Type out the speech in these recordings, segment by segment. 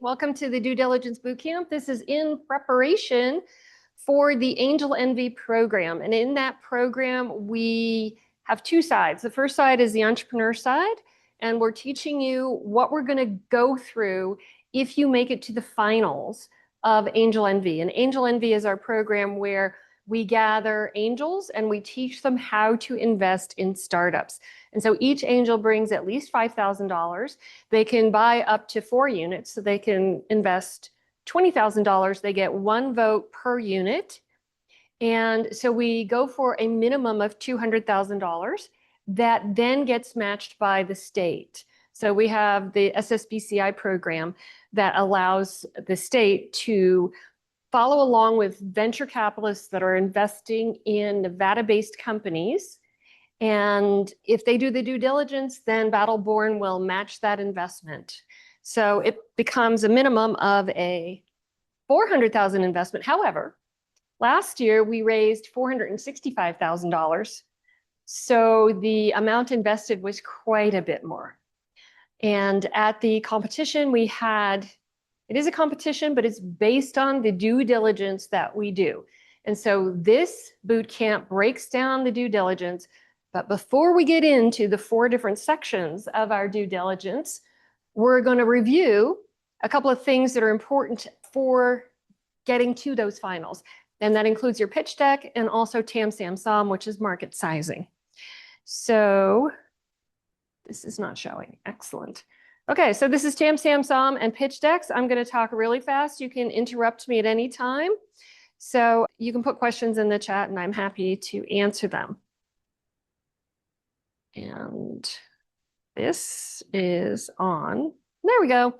Welcome to the Due Diligence Bootcamp. This is in preparation for the AngelNV program. And in that program, we have two sides. The first side is the entrepreneur side, and we're teaching you what we're going to go through if you make it to the finals of AngelNV. And AngelNV is our program where we gather angels and we teach them how to invest in startups. And so each angel brings at least $5,000. They can buy up to 4 units, so they can invest $20,000. They get 1 vote per unit. And so we go for a minimum of $200,000 that then gets matched by the state. So we have the SSBCI program that allows the state to follow along with venture capitalists that are investing in Nevada-based companies. And if they do the due diligence, then Battleborn will match that investment. So it becomes a minimum of a $400,000 investment. However, last year we raised $465,000. So the amount invested was quite a bit more. And at the competition we had, it is a competition, but it's based on the due diligence that we do. And so this boot camp breaks down the due diligence. But before we get into the 4 different sections of our due diligence, we're going to review a couple of things that are important for getting to those finals. And that includes your pitch deck and also TAM, SAM, SOM, which is market sizing. So this is not showing. Excellent. Okay, so this is TAM, SAM, SOM, and pitch decks. I'm going to talk really fast. You can interrupt me at any time. So you can put questions in the chat, and I'm happy to answer them. And this is on. There we go.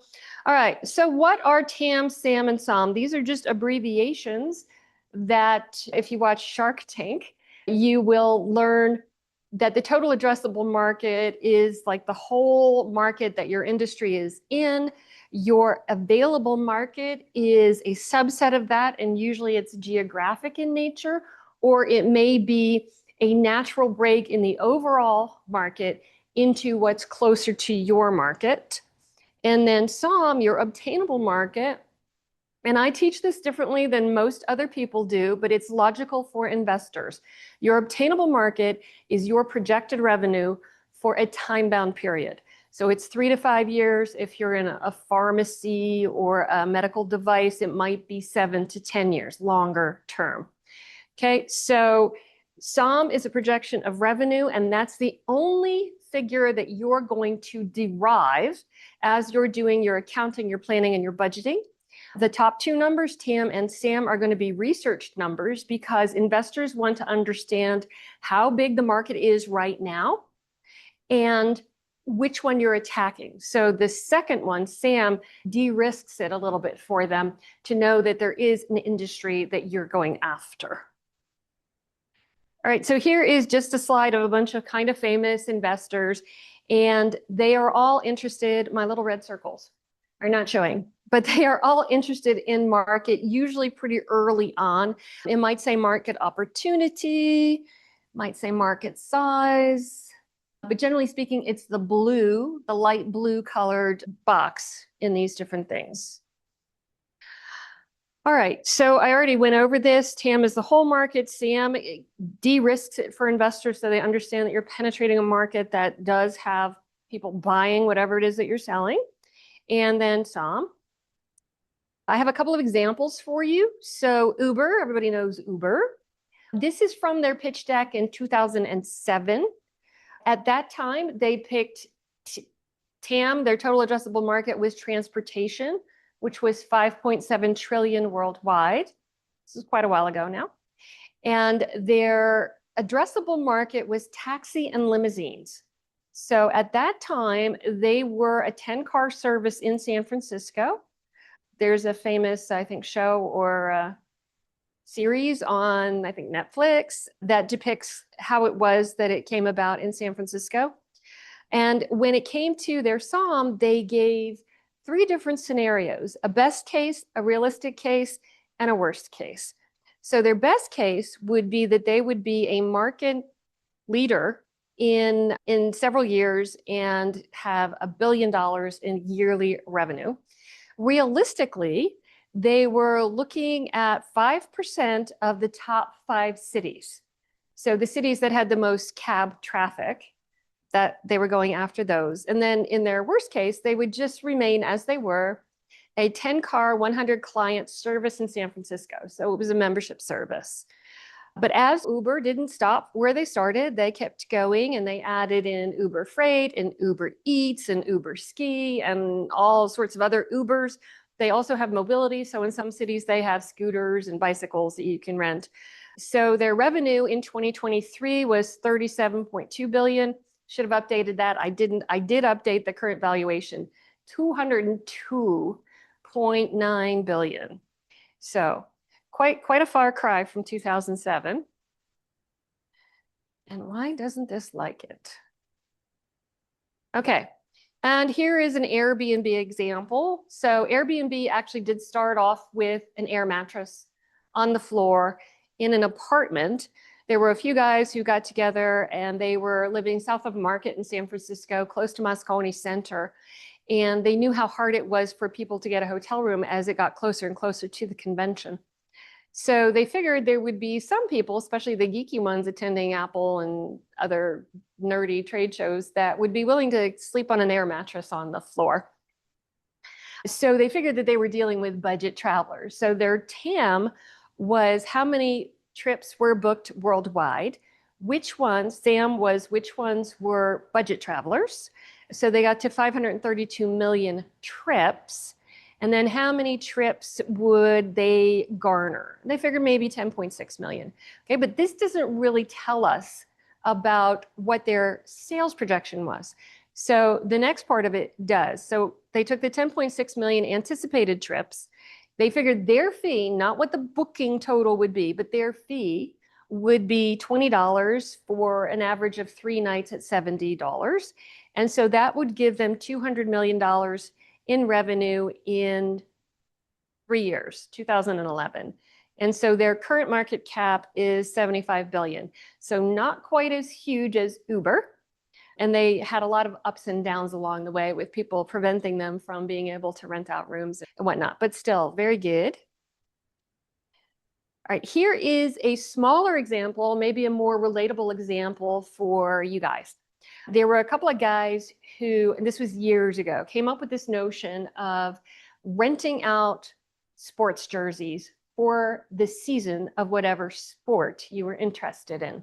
All right, so what are TAM, SAM, and SOM? These are just abbreviations that if you watch Shark Tank, you will learn that the total addressable market is like the whole market that your industry is in. Your available market is a subset of that, and usually it's geographic in nature, or it may be a natural break in the overall market into what's closer to your market. And then SOM, your obtainable market. And I teach this differently than most other people do, but it's logical for investors. Your obtainable market is your projected revenue for a time-bound period. So it's 3 to 5 years. If you're in a pharmacy or a medical device, it might be 7 to 10 years, longer term. Okay, so SOM is a projection of revenue, and that's the only figure that you're going to derive as you're doing your accounting, your planning, and your budgeting. The top 2 numbers, TAM and SAM, are going to be researched numbers because investors want to understand how big the market is right now and which one you're attacking. So the second one, SAM, de-risks it a little bit for them to know that there is an industry that you're going after. All right, so here is just a slide of a bunch of kind of famous investors, and they are all interested. My little red circles are not showing, but they are all interested in market, usually pretty early on. It might say market opportunity, might say market size, but generally speaking, it's the blue, the light blue colored box in these different things. All right, so I already went over this. TAM is the whole market. SAM de-risks it for investors so they understand that you're penetrating a market that does have people buying whatever it is that you're selling. And then SOM. I have a couple of examples for you. So Uber, everybody knows Uber. This is from their pitch deck in 2007. At that time, they picked TAM, their total addressable market was transportation, which was 5.7 trillion worldwide. This is quite a while ago now. And their addressable market was taxi and limousines. So at that time, they were a 10-car service in San Francisco. There's a famous, I think, show or series on, I think, Netflix that depicts how it was that it came about in San Francisco. And when it came to their SOM, they gave 3 different scenarios: a best case, a realistic case, and a worst case. So their best case would be that they would be a market leader in several years and have $1 billion in yearly revenue. realistically, they were looking at 5% of the top 5 cities. So the cities that had the most cab traffic, that they were going after those. And then in their worst case, they would just remain as they were, a 10-car, 100-client service in San Francisco. So it was a membership service. But as Uber didn't stop where they started, they kept going and they added in Uber Freight and Uber Eats and Uber Ski and all sorts of other Ubers. They also have mobility. So in some cities, they have scooters and bicycles that you can rent. So their revenue in 2023 was 37.2 billion. Should have updated that. I didn't. I did update the current valuation, 202.9 billion. So quite a far cry from 2007. And why doesn't this like it? Okay. And here is an Airbnb example. So Airbnb actually did start off with an air mattress on the floor in an apartment. There were a few guys who got together and they were living south of Market in San Francisco, close to Moscone Center. And they knew how hard it was for people to get a hotel room as it got closer and closer to the convention. So they figured there would be some people, especially the geeky ones attending Apple and other nerdy trade shows, that would be willing to sleep on an air mattress on the floor. So they figured that they were dealing with budget travelers. So their TAM was how many trips were booked worldwide, which ones, SAM was which ones were budget travelers. So they got to 532 million trips. And then how many trips would they garner? They figured maybe 10.6 million. Okay, but this doesn't really tell us about what their sales projection was. So the next part of it does. So they took the 10.6 million anticipated trips. They figured their fee, not what the booking total would be, but their fee would be $20 for an average of 3 nights at $70. And so that would give them $200 million in revenue in 3 years, 2011. And so their current market cap is 75 billion. So not quite as huge as Uber. And they had a lot of ups and downs along the way with people preventing them from being able to rent out rooms and whatnot, but still very good. All right, here is a smaller example, maybe a more relatable example for you guys. There were a couple of guys who, and this was years ago, came up with this notion of renting out sports jerseys for the season of whatever sport you were interested in.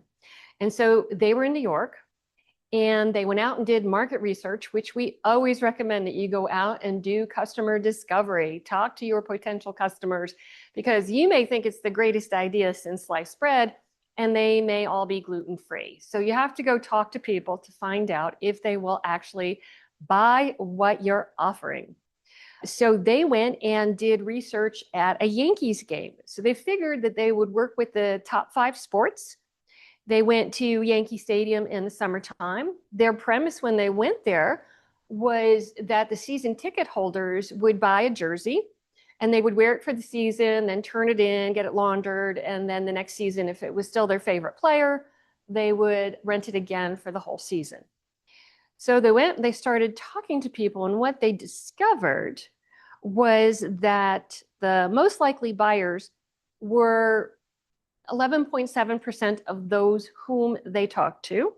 And so they were in New York and they went out and did market research, which we always recommend that you go out and do customer discovery, talk to your potential customers, because you may think it's the greatest idea since sliced bread, and they may all be gluten-free. So you have to go talk to people to find out if they will actually buy what you're offering. So they went and did research at a Yankees game. So they figured that they would work with the top 5 sports. They went to Yankee Stadium in the summertime. Their premise when they went there was that the season ticket holders would buy a jersey and they would wear it for the season, then turn it in, get it laundered, and then the next season, if it was still their favorite player, they would rent it again for the whole season. So they went and they started talking to people, and what they discovered was that the most likely buyers were 11.7% of those whom they talked to.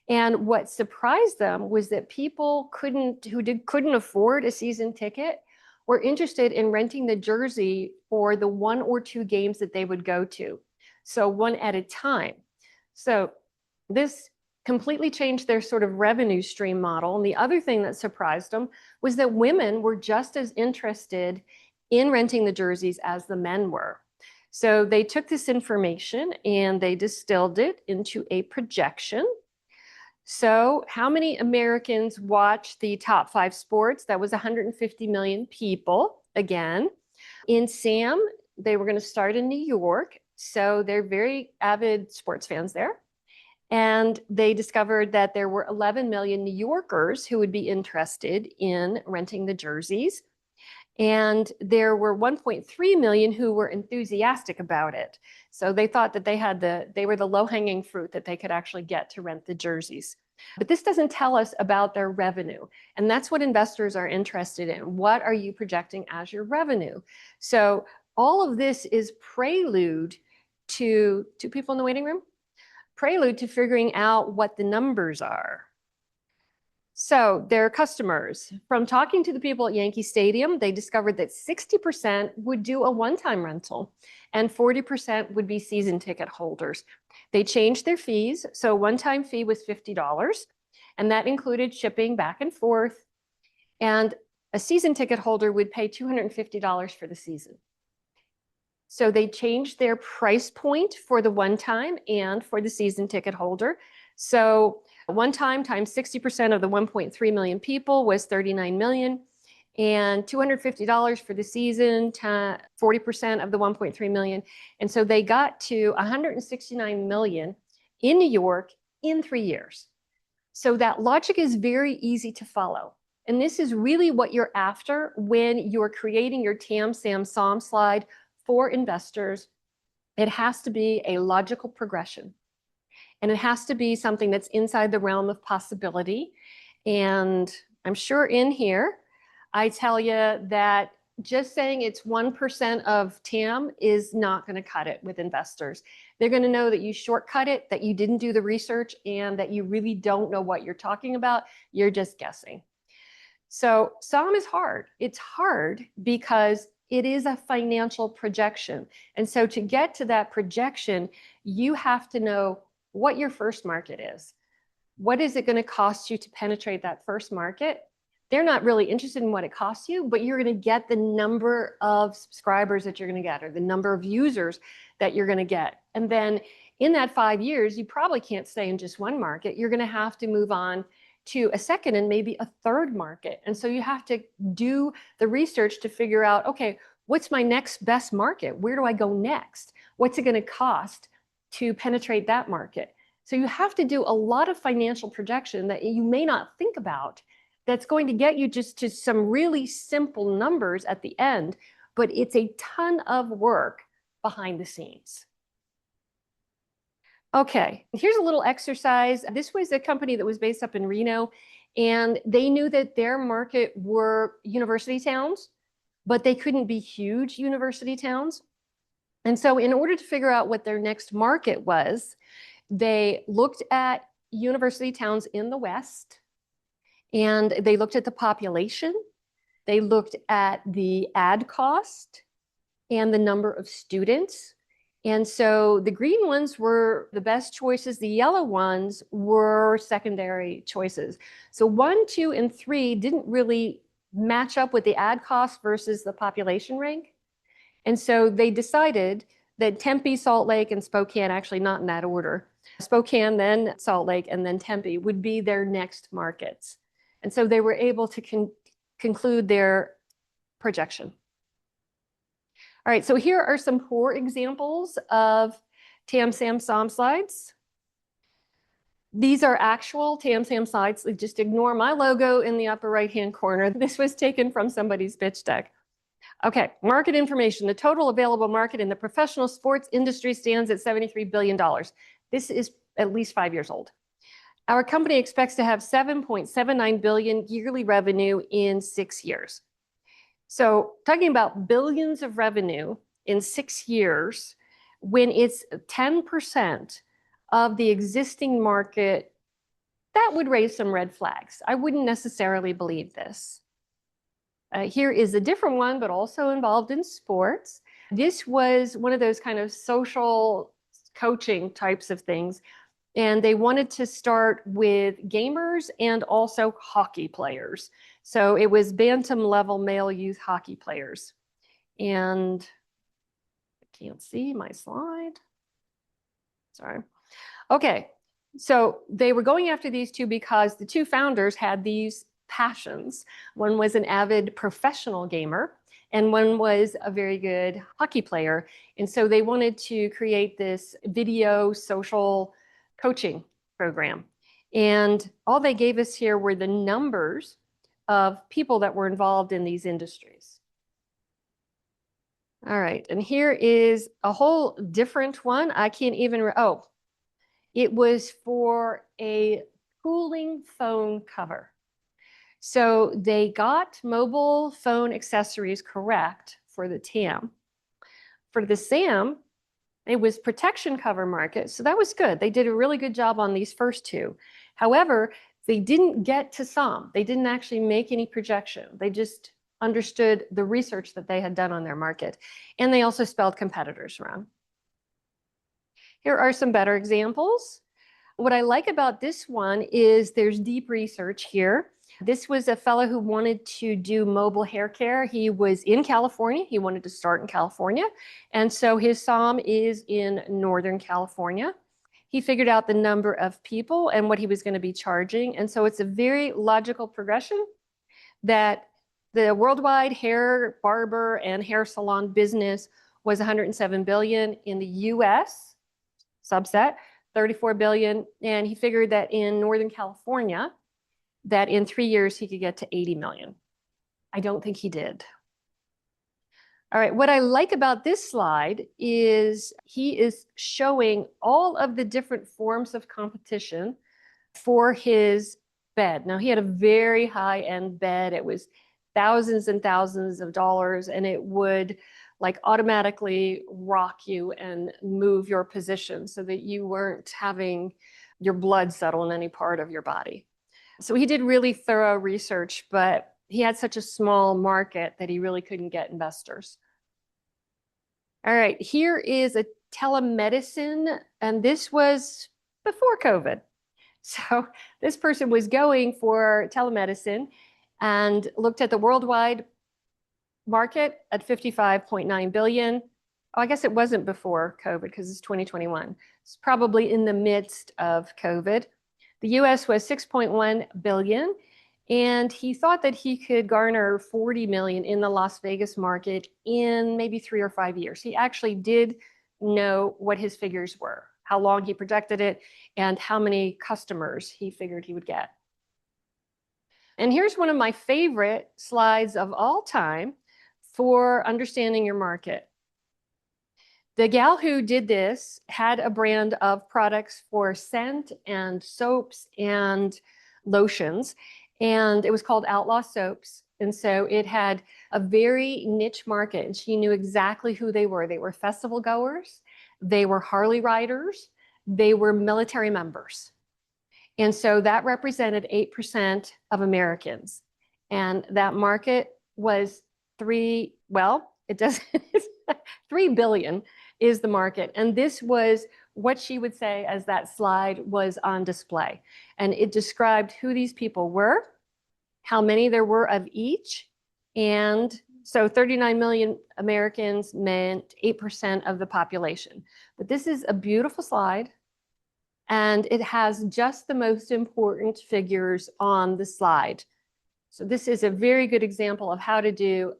And what surprised them was that people couldn't afford a season ticket were interested in renting the jersey for the 1 or 2 games that they would go to. So one at a time. So this completely changed their sort of revenue stream model. And the other thing that surprised them was that women were just as interested in renting the jerseys as the men were. So they took this information and they distilled it into a projection. So how many Americans watch the top 5 sports? That was 150 million people. Again, in SAM, they were going to start in New York. So they're very avid sports fans there. And they discovered that there were 11 million New Yorkers who would be interested in renting the jerseys. And there were 1.3 million who were enthusiastic about it. So they thought that they were the low-hanging fruit that they could actually get to rent the jerseys. But this doesn't tell us about their revenue. And that's what investors are interested in. What are you projecting as your revenue? So all of this is prelude to two people in the waiting room, prelude to figuring out what the numbers are. So their customers, from talking to the people at Yankee Stadium, they discovered that 60% would do a one-time rental and 40% would be season ticket holders. They changed their fees. So one-time fee was $50 and that included shipping back and forth. And a season ticket holder would pay $250 for the season. So they changed their price point for the one-time and for the season ticket holder. So one time times 60% of the 1.3 million people was 39 million, and $250 for the season, 40% of the 1.3 million. And so they got to 169 million in New York in 3 years. So that logic is very easy to follow. And this is really what you're after when you're creating your TAM, SAM, SOM slide for investors. It has to be a logical progression. And it has to be something that's inside the realm of possibility. And I'm sure in here, I tell you that just saying it's 1% of TAM is not going to cut it with investors. They're going to know that you shortcut it, that you didn't do the research, and that you really don't know what you're talking about. You're just guessing. So SOM is hard. It's hard because it is a financial projection. And so to get to that projection, you have to know what your first market is. What is it going to cost you to penetrate that first market? They're not really interested in what it costs you, but you're going to get the number of subscribers that you're going to get, or the number of users that you're going to get. And then in that 5 years, you probably can't stay in just one market. You're going to have to move on to a second and maybe a third market. And so you have to do the research to figure out, okay, what's my next best market? Where do I go next? What's it going to cost to penetrate that market? So you have to do a lot of financial projection that you may not think about, that's going to get you just to some really simple numbers at the end, but it's a ton of work behind the scenes. Okay, here's a little exercise. This was a company that was based up in Reno, and they knew that their market were university towns, but they couldn't be huge university towns. And so in order to figure out what their next market was, they looked at university towns in the West, and they looked at the population, they looked at the ad cost, and the number of students. And so the green ones were the best choices. The yellow ones were secondary choices. So 1, 2, and 3 didn't really match up with the ad cost versus the population rank. And so they decided that Tempe, Salt Lake, and Spokane, actually not in that order, Spokane, then Salt Lake, and then Tempe would be their next markets. And so they were able to conclude their projection. All right, so here are some poor examples of TAM, SAM, SOM slides. These are actual TAM, SAM slides. Just ignore my logo in the upper right-hand corner. This was taken from somebody's pitch deck. Okay, market information. The total available market in the professional sports industry stands at $73 billion. This is at least 5 years old. Our company expects to have 7.79 billion yearly revenue in 6 years. So talking about billions of revenue in 6 years, when it's 10% of the existing market, that would raise some red flags. I wouldn't necessarily believe this. Here is a different one, but also involved in sports. This was one of those kind of social coaching types of things. And they wanted to start with gamers and also hockey players. So it was bantam level male youth hockey players. And I can't see my slide. Sorry. Okay, so they were going after these two because the two founders had these passions. One was an avid professional gamer, and one was a very good hockey player. And so they wanted to create this video social coaching program. And all they gave us here were the numbers of people that were involved in these industries. All right, and here is a whole different one. I can't even, it was for a cooling phone cover. So they got mobile phone accessories correct for the TAM. For the SAM, it was protection cover market. So that was good. They did a really good job on these first two. However, they didn't get to SOM. They didn't actually make any projection. They just understood the research that they had done on their market. And they also spelled competitors wrong. Here are some better examples. What I like about this one is there's deep research here. This was a fellow who wanted to do mobile hair care. He was in California. He wanted to start in California. And so his SOM is in Northern California. He figured out the number of people and what he was going to be charging. And so it's a very logical progression that the worldwide hair, barber, and hair salon business was 107 billion in the US subset, 34 billion. And he figured that in Northern California, that in 3 years, he could get to 80 million. I don't think he did. All right, what I like about this slide is he is showing all of the different forms of competition for his bed. Now, he had a very high-end bed. It was thousands and thousands of dollars, and it would like automatically rock you and move your position so that you weren't having your blood settle in any part of your body. So he did really thorough research, but he had such a small market that he really couldn't get investors. All right, here is a telemedicine, and this was before COVID. So this person was going for telemedicine and looked at the worldwide market at 55.9 billion. Oh, I guess it wasn't before COVID because it's 2021. It's probably in the midst of COVID. The US was 6.1 billion, and he thought that he could garner 40 million in the Las Vegas market in maybe 3 or 5 years. He actually did know what his figures were, how long he projected it, and how many customers he figured he would get. And here's one of my favorite slides of all time for understanding your market. The gal who did this had a brand of products for scent and soaps and lotions, and it was called Outlaw Soaps. And so it had a very niche market, and she knew exactly who they were. They were festival goers, they were Harley riders, they were military members. And so that represented 8% of Americans. And that market was 3 billion is the market. And this was what she would say as that slide was on display. And it described who these people were, how many there were of each. And so 39 million Americans meant 8% of the population. But this is a beautiful slide. And it has just the most important figures on the slide. So this is a very good example of how to do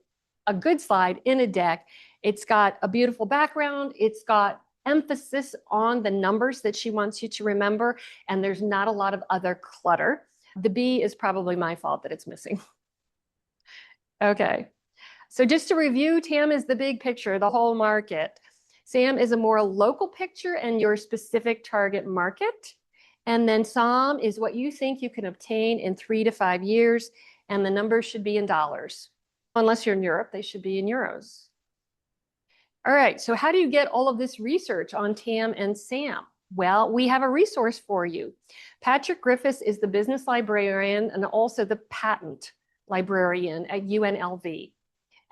a good slide in a deck. It's got a beautiful background. It's got emphasis on the numbers that she wants you to remember, and there's not a lot of other clutter. The B is probably my fault that it's missing. Okay, so just to review, TAM is the big picture, the whole market. SAM is a more local picture and your specific target market. And then SOM is what you think you can obtain in 3 to 5 years, and the numbers should be in dollars. Unless you're in Europe, they should be in euros. All right, so how do you get all of this research on TAM and SAM? Well, we have a resource for you. Patrick Griffiths is the business librarian and also the patent librarian at UNLV.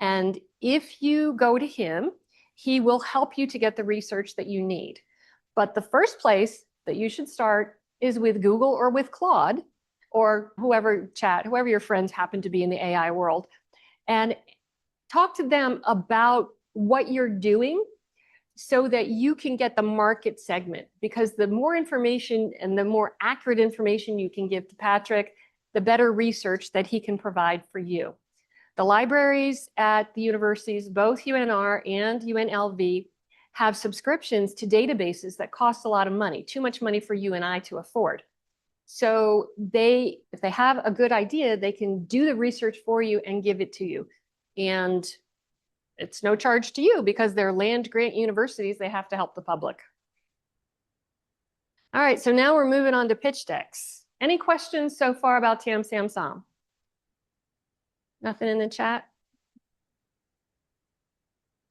And if you go to him, he will help you to get the research that you need. But the first place that you should start is with Google or with Claude or whoever your friends happen to be in the AI world, and talk to them about what you're doing so that you can get the market segment. Because the more information and the more accurate information you can give to Patrick, the better research that he can provide for you. The libraries at the universities, both UNR and UNLV, have subscriptions to databases that cost a lot of money, too much money for you and I to afford. So if they have a good idea, they can do the research for you and give it to you. And it's no charge to you because they're land grant universities. They have to help the public. All right, so now we're moving on to pitch decks. Any questions so far about TAM, SAM, SOM? Nothing in the chat?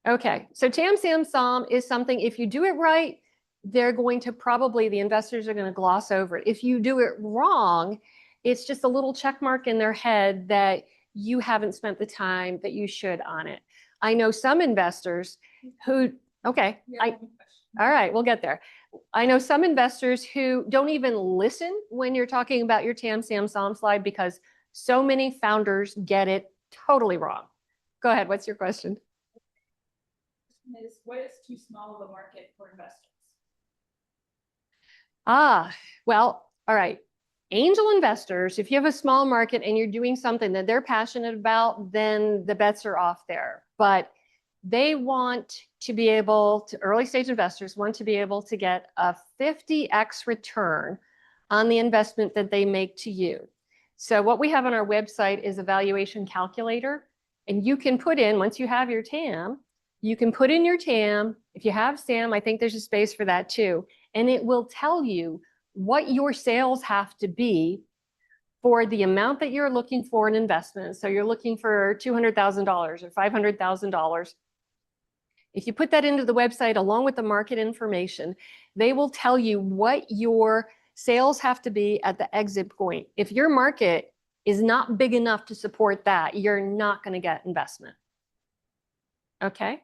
Okay, so TAM, SAM, SOM is something, if you do it right, they're going to probably, the investors are going to gloss over it. If you do it wrong, it's just a little check mark in their head that you haven't spent the time that you should on it. I know some investors who, okay, all right, we'll get there. I know some investors who don't even listen when you're talking about your TAM, SAM, SOM slide because so many founders get it totally wrong. Go ahead, what's your question? What is too small of a market for investors? Well, all right. Angel investors, if you have a small market and you're doing something that they're passionate about, then the bets are off there. But they want to be able to, early stage investors want to be able to get a 50x return on the investment that they make to you. So what we have on our website is a valuation calculator, and you can put in, once you have your TAM, you can put in your TAM. If you have SAM, I think there's a space for that too. And it will tell you what your sales have to be for the amount that you're looking for in investment. So you're looking for $200,000 or $500,000. If you put that into the website along with the market information, they will tell you what your sales have to be at the exit point. If your market is not big enough to support that, you're not going to get investment. Okay.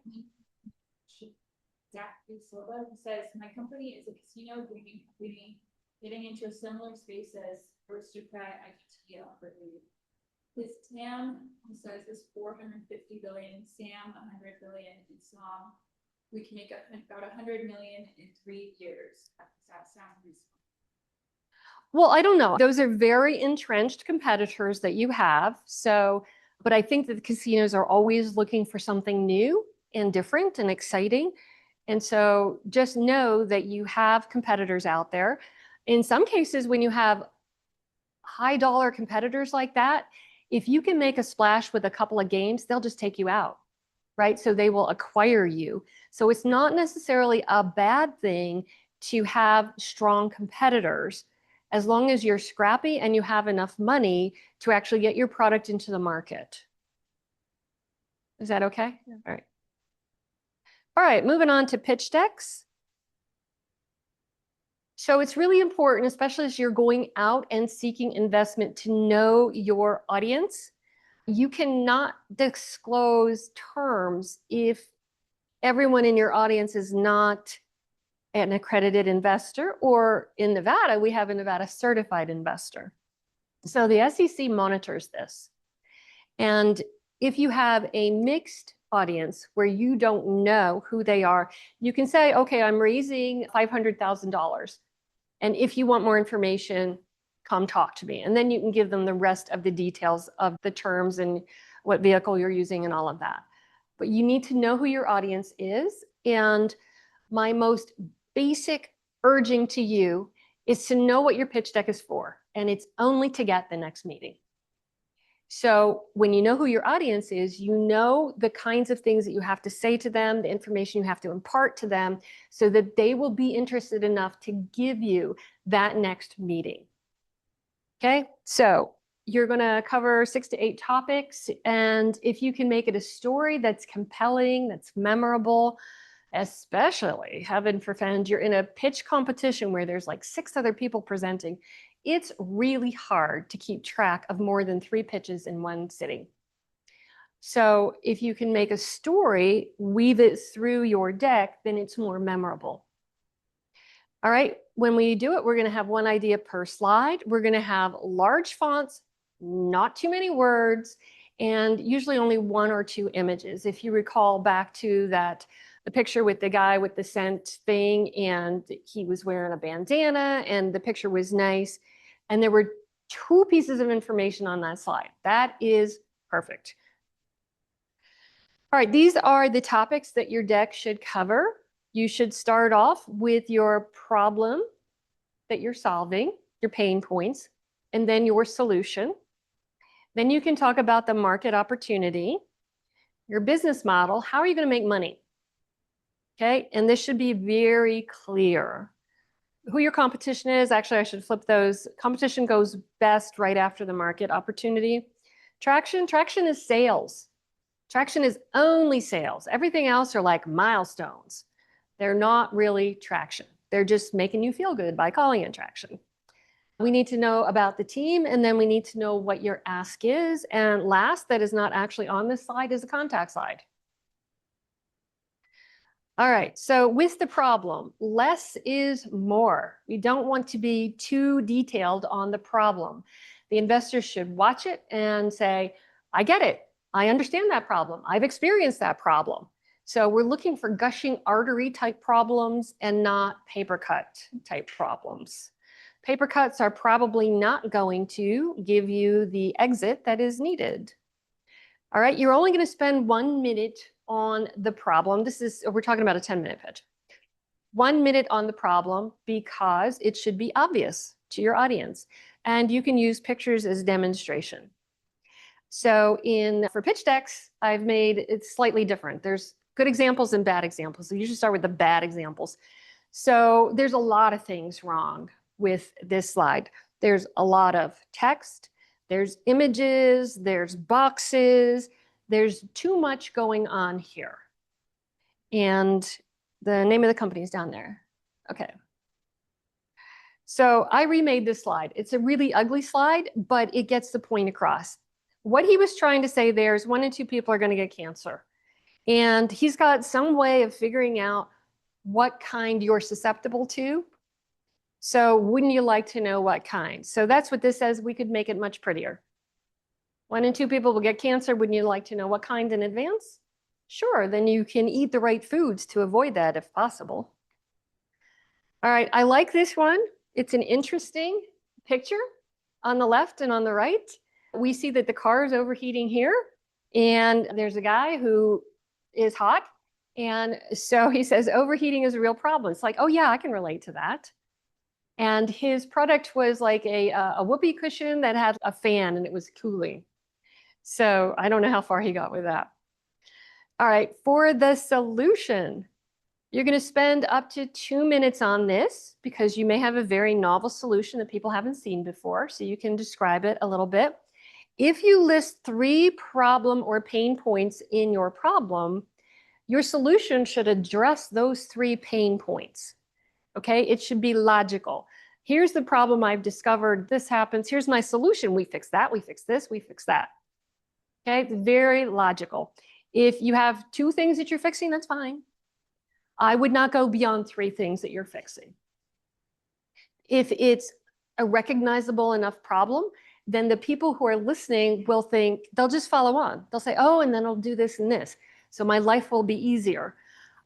Exactly. So that says my company is a casino gaming company getting into a similar space as Aristocrat IGT operated. His TAM says is 450 billion, SAM 100 billion, and SOM we can make about 100 million in 3 years. Does that sound reasonable? Well, I don't know. Those are very entrenched competitors that you have. So, but I think that the casinos are always looking for something new and different and exciting. And so just know that you have competitors out there. In some cases, when you have high dollar competitors like that, if you can make a splash with a couple of games, they'll just take you out, right? So they will acquire you. So it's not necessarily a bad thing to have strong competitors as long as you're scrappy and you have enough money to actually get your product into the market. Is that okay? Yeah. All right. All right, moving on to pitch decks. So it's really important, especially as you're going out and seeking investment, to know your audience. You cannot disclose terms if everyone in your audience is not an accredited investor, or in Nevada, we have a Nevada certified investor. So the SEC monitors this. And if you have a mixed audience where you don't know who they are, you can say, okay, I'm raising $500,000. And if you want more information, come talk to me. And then you can give them the rest of the details of the terms and what vehicle you're using and all of that. But you need to know who your audience is. And my most basic urging to you is to know what your pitch deck is for. And it's only to get the next meeting. So when you know who your audience is, you know the kinds of things that you have to say to them, the information you have to impart to them, so that they will be interested enough to give you that next meeting. Okay, so you're going to cover 6 to 8 topics. And if you can make it a story that's compelling, that's memorable, especially, heaven forfend, you're in a pitch competition where there's like 6 other people presenting, it's really hard to keep track of more than 3 pitches in one sitting. So if you can make a story, weave it through your deck, then it's more memorable. All right, when we do it, we're going to have one idea per slide. We're going to have large fonts, not too many words, and usually only 1 or 2 images. If you recall back to the picture with the guy with the scent thing, and he was wearing a bandana and the picture was nice, and there were 2 pieces of information on that slide. That is perfect. All right, these are the topics that your deck should cover. You should start off with your problem that you're solving, your pain points, and then your solution. Then you can talk about the market opportunity, your business model. How are you going to make money? Okay, and this should be very clear. who your competition is. Actually, I should flip those. Competition goes best right after the market opportunity. Traction is sales. Traction is only sales. Everything else are like milestones. They're not really traction. They're just making you feel good by calling it traction. We need to know about the team, and then we need to know what your ask is. And last, that is not actually on this slide, is the contact slide. All right, so with the problem, less is more. We don't want to be too detailed on the problem. The investor should watch it and say, I get it. I understand that problem. I've experienced that problem. So we're looking for gushing artery type problems and not paper cut type problems. Paper cuts are probably not going to give you the exit that is needed. All right, you're only going to spend 1 minute on the problem. We're talking about a 10-minute pitch. 1 minute on the problem because it should be obvious to your audience. And you can use pictures as demonstration. So for pitch decks, I've made it slightly different. There's good examples and bad examples. So you should start with the bad examples. So there's a lot of things wrong with this slide. There's a lot of text, there's images, there's boxes, there's too much going on here. And the name of the company is down there. Okay. So I remade this slide. It's a really ugly slide, but it gets the point across. What he was trying to say there is 1 in 2 people are going to get cancer. And he's got some way of figuring out what kind you're susceptible to. So wouldn't you like to know what kind? So that's what this says. We could make it much prettier. 1 in 2 people will get cancer. Wouldn't you like to know what kind in advance? Sure, then you can eat the right foods to avoid that if possible. All right, I like this one. It's an interesting picture on the left and on the right. We see that the car is overheating here, and there's a guy who is hot. And so he says, overheating is a real problem. It's like, oh yeah, I can relate to that. And his product was like a whoopee cushion that had a fan and it was cooling. So I don't know how far he got with that. All right, for the solution, you're going to spend up to 2 minutes on this because you may have a very novel solution that people haven't seen before. So you can describe it a little bit. If you list 3 problem or pain points in your problem, your solution should address those 3 pain points. Okay, it should be logical. Here's the problem I've discovered. This happens. Here's my solution. We fix that. We fix this. We fix that. Okay, it's very logical. If you have 2 things that you're fixing, that's fine. I would not go beyond 3 things that you're fixing. If it's a recognizable enough problem, then the people who are listening will think, they'll just follow on. They'll say, oh, and then I'll do this and this. So my life will be easier.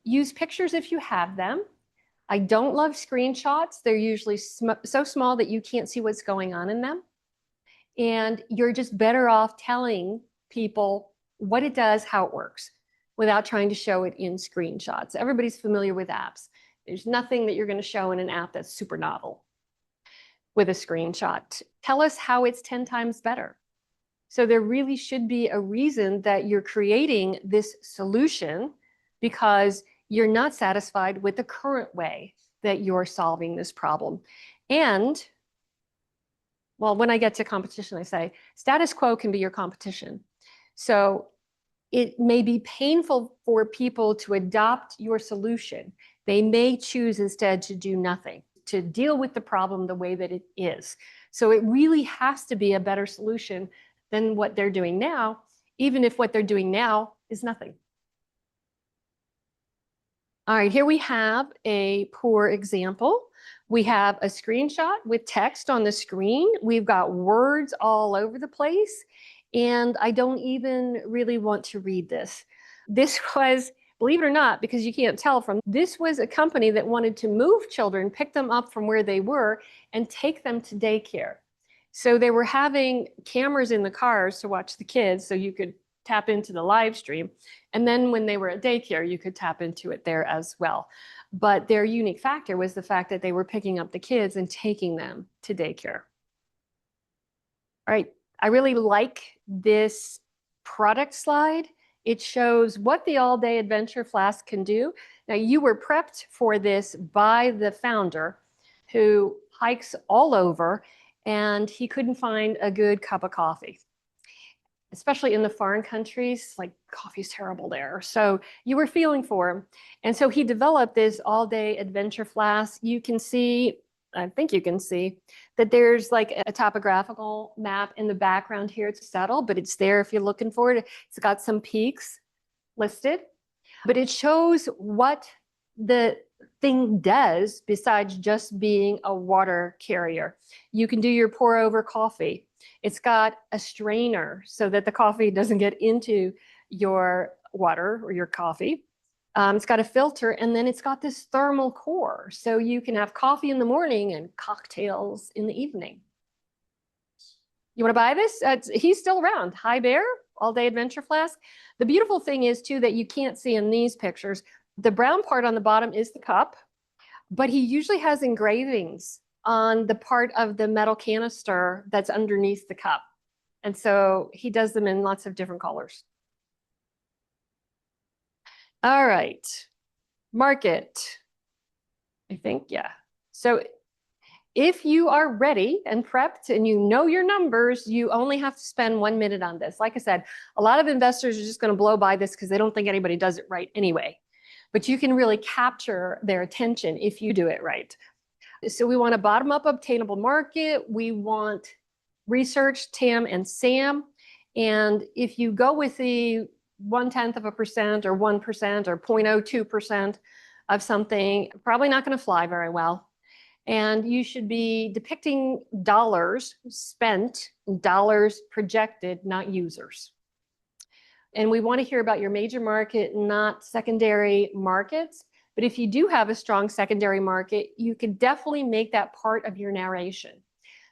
Use pictures if you have them. I don't love screenshots. They're usually so small that you can't see what's going on in them. And you're just better off telling people what it does, how it works, without trying to show it in screenshots. Everybody's familiar with apps. There's nothing that you're going to show in an app that's super novel with a screenshot. Tell us how it's 10 times better. So there really should be a reason that you're creating this solution because you're not satisfied with the current way that you're solving this problem. And, well, when I get to competition, I say, status quo can be your competition. So it may be painful for people to adopt your solution. They may choose instead to do nothing, to deal with the problem the way that it is. So it really has to be a better solution than what they're doing now, even if what they're doing now is nothing. All right, here we have a poor example. We have a screenshot with text on the screen. We've got words all over the place, and I don't even really want to read this. This was, believe it or not, because you can't tell from, this was a company that wanted to move children, pick them up from where they were, and take them to daycare. So they were having cameras in the cars to watch the kids so you could tap into the live stream. And then when they were at daycare, you could tap into it there as well. But their unique factor was the fact that they were picking up the kids and taking them to daycare. All right, I really like this product slide. It shows what the all-day adventure flask can do. Now, you were prepped for this by the founder, who hikes all over, and he couldn't find a good cup of coffee. Especially in the foreign countries, like coffee's terrible there. So you were feeling for him. And so he developed this all-day adventure flask. You can see, I think you can see, that there's like a topographical map in the background here. It's subtle, but it's there if you're looking for it. It's got some peaks listed, but it shows what the thing does besides just being a water carrier. You can do your pour over coffee. It's got a strainer so that the coffee doesn't get into your water or your coffee. It's got a filter, and then it's got this thermal core. So you can have coffee in the morning and cocktails in the evening. You want to buy this? He's still around. High Bear, all day adventure flask. The beautiful thing is too that you can't see in these pictures. The brown part on the bottom is the cup, but he usually has engravings on the part of the metal canister that's underneath the cup. And so he does them in lots of different colors. All right, market, I think, yeah. So if you are ready and prepped and you know your numbers, you only have to spend 1 minute on this. Like I said, a lot of investors are just going to blow by this because they don't think anybody does it right anyway. But you can really capture their attention if you do it right. So we want a bottom-up obtainable market. We want research, TAM, and SAM. And if you go with the 0.1% or 1% or 0.02% of something, probably not going to fly very well. And you should be depicting dollars spent, dollars projected, not users. And we want to hear about your major market, not secondary markets. But if you do have a strong secondary market, you can definitely make that part of your narration.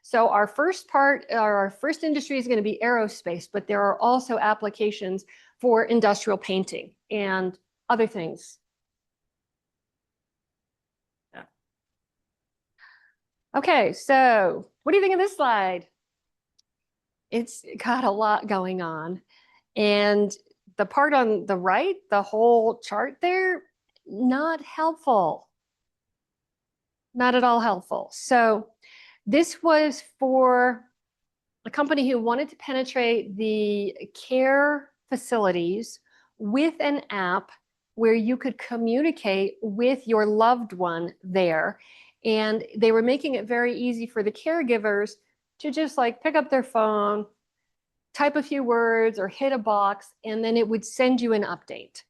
So our first part, our first industry is going to be aerospace, but there are also applications for industrial painting and other things. Yeah. Okay, so what do you think of this slide? It's got a lot going on. And the part on the right, the whole chart there, not helpful. Not at all helpful. So this was for a company who wanted to penetrate the care facilities with an app where you could communicate with your loved one there. And they were making it very easy for the caregivers to just like pick up their phone, type a few words or hit a box, and then it would send you an update.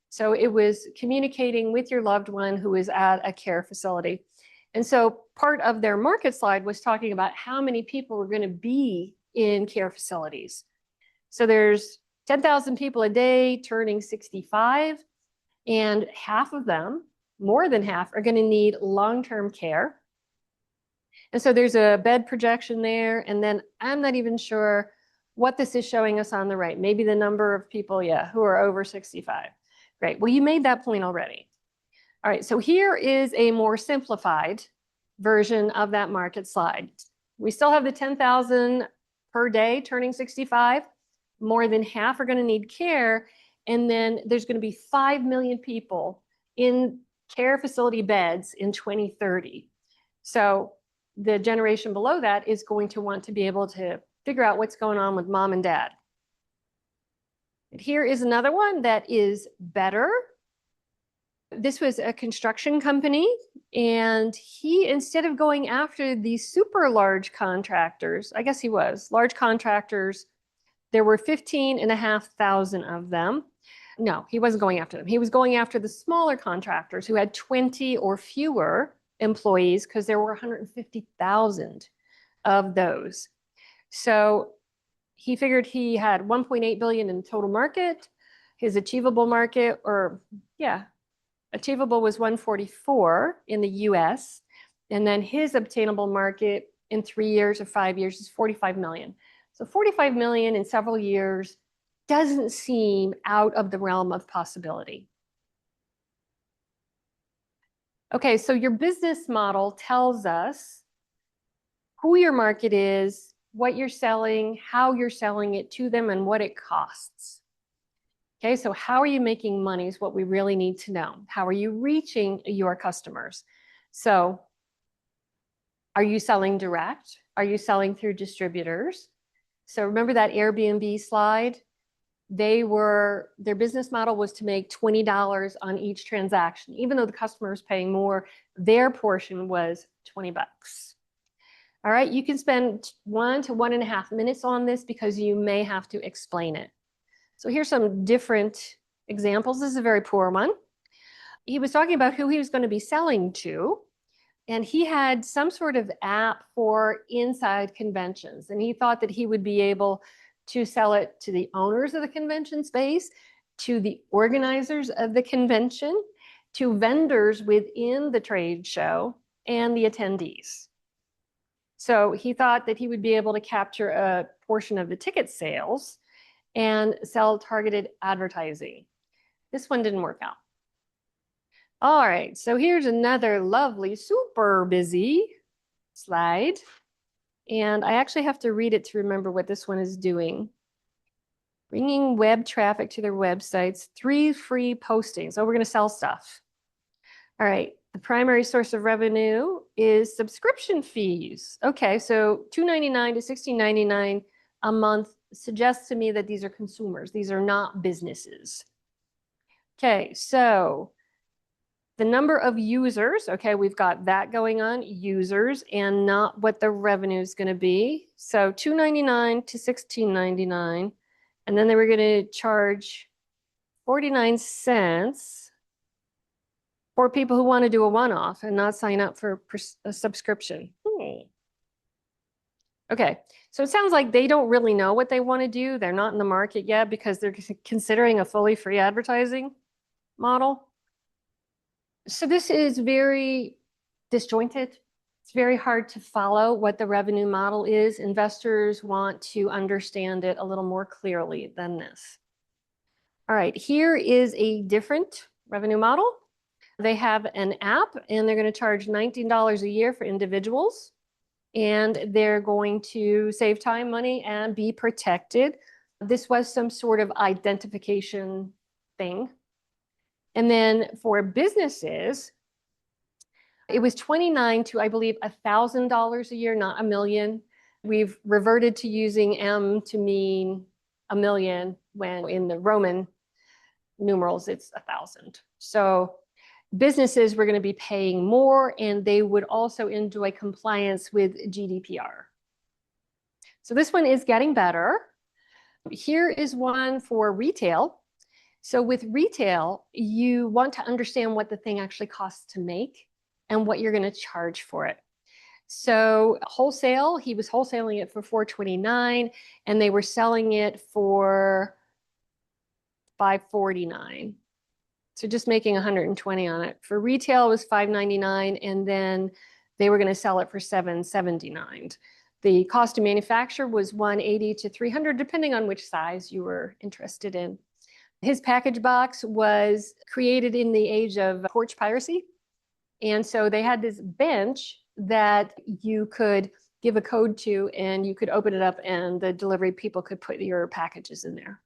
So it was communicating with your loved one who is at a care facility. And so part of their market slide was talking about how many people were going to be in care facilities. So there's 10,000 people a day turning 65, and half of them, more than half, are going to need long-term care. And so there's a bed projection there, and then I'm not even sure what this is showing us on the right. Maybe the number of people, yeah, who are over 65. Great. Well, you made that point already. All right, so here is a more simplified version of that market slide. We still have the 10,000 per day turning 65. More than half are going to need care. And then there's going to be 5 million people in care facility beds in 2030. So the generation below that is going to want to be able to figure out what's going on with mom and dad. And here is another one that is better. This was a construction company, and he, instead of going after these super large contractors, I guess he was, large contractors, there were 15,500 of them. No, he wasn't going after them. He was going after the smaller contractors who had 20 or fewer employees because there were 150,000 of those. So he figured he had 1.8 billion in total market. His achievable market, or yeah, achievable was 144 in the US. And then his obtainable market in 3 years or 5 years is 45 million. So 45 million in several years doesn't seem out of the realm of possibility. Okay, so your business model tells us who your market is, what you're selling, how you're selling it to them, and what it costs. Okay, so how are you making money is what we really need to know. How are you reaching your customers? So Are you selling direct? Are you selling through distributors? So remember that Airbnb slide? Their business model was to make $20 on each transaction. Even though the customer was paying more, their portion was 20 bucks. All right, you can spend 1 to 1.5 minutes on this because you may have to explain it. So here's some different examples. This is a very poor one. He was talking about who he was going to be selling to, and he had some sort of app for inside conventions, and he thought that he would be able to sell it to the owners of the convention space, to the organizers of the convention, to vendors within the trade show, and the attendees. So he thought that he would be able to capture a portion of the ticket sales and sell targeted advertising. This one didn't work out. All right, so here's another lovely, super busy slide. And I actually have to read it to remember what this one is doing. Bringing web traffic to their websites, 3 free postings. Oh, we're going to sell stuff. All right, the primary source of revenue is subscription fees. Okay, so $2.99 to $16.99 a month suggests to me that these are consumers. These are not businesses. Okay, so the number of users, okay, we've got that going on, users, and not what the revenue is going to be. So $2.99 to $16.99, and then they were going to charge 49 cents for people who want to do a one-off and not sign up for a subscription. Okay, so it sounds like they don't really know what they want to do. They're not in the market yet because they're considering a fully free advertising model. So this is very disjointed. It's very hard to follow what the revenue model is. Investors want to understand it a little more clearly than this. All right, here is a different revenue model. They have an app and they're going to charge $19 a year for individuals. And they're going to save time, money, and be protected. This was some sort of identification thing. And then for businesses, it was $29 to, I believe, $1,000 a year, not $1 million. We've reverted to using M to mean $1 million when in the Roman numerals, it's 1,000. So businesses were going to be paying more, and they would also enjoy compliance with GDPR. So this one is getting better. Here is one for retail. So with retail, you want to understand what the thing actually costs to make and what you're going to charge for it. So wholesale, he was wholesaling it for $4.29, and they were selling it for $5.49. So just making 120 on it. For retail, it was $5.99, and then they were going to sell it for $7.79. The cost to manufacture was $180 to $300, depending on which size you were interested in. His package box was created in the age of porch piracy. And so they had this bench that you could give a code to, and you could open it up, and the delivery people could put your packages in there.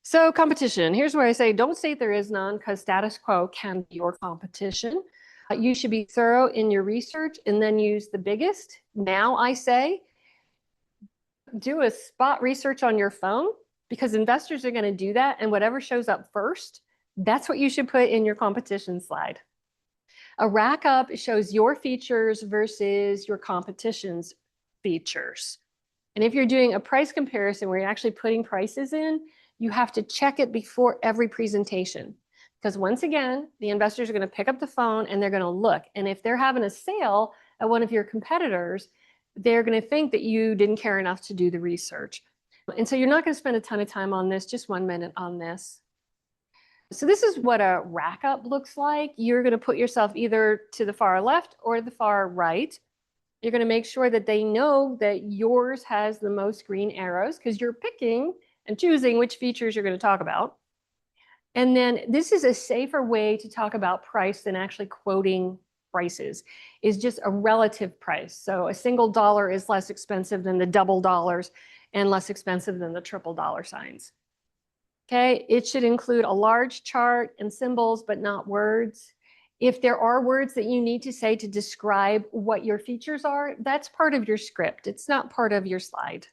So competition, here's where I say, don't state there is none, because status quo can be your competition. You should be thorough in your research and then use the biggest. Now I say, do a spot research on your phone, because investors are going to do that, and whatever shows up first, that's what you should put in your competition slide. A rack up shows your features versus your competition's features. And if you're doing a price comparison where you're actually putting prices in, you have to check it before every presentation. Because once again, the investors are going to pick up the phone and they're going to look. And if they're having a sale at one of your competitors, they're going to think that you didn't care enough to do the research. And so you're not going to spend a ton of time on this, just 1 minute on this. So this is what a rack up looks like. You're going to put yourself either to the far left or the far right. You're going to make sure that they know that yours has the most green arrows, because you're picking and choosing which features you're going to talk about. And then this is a safer way to talk about price than actually quoting prices, is just a relative price. So a single dollar is less expensive than the double dollars and less expensive than the triple dollar signs. Okay, it should include a large chart and symbols, but not words. If there are words that you need to say to describe what your features are, that's part of your script. It's not part of your slide.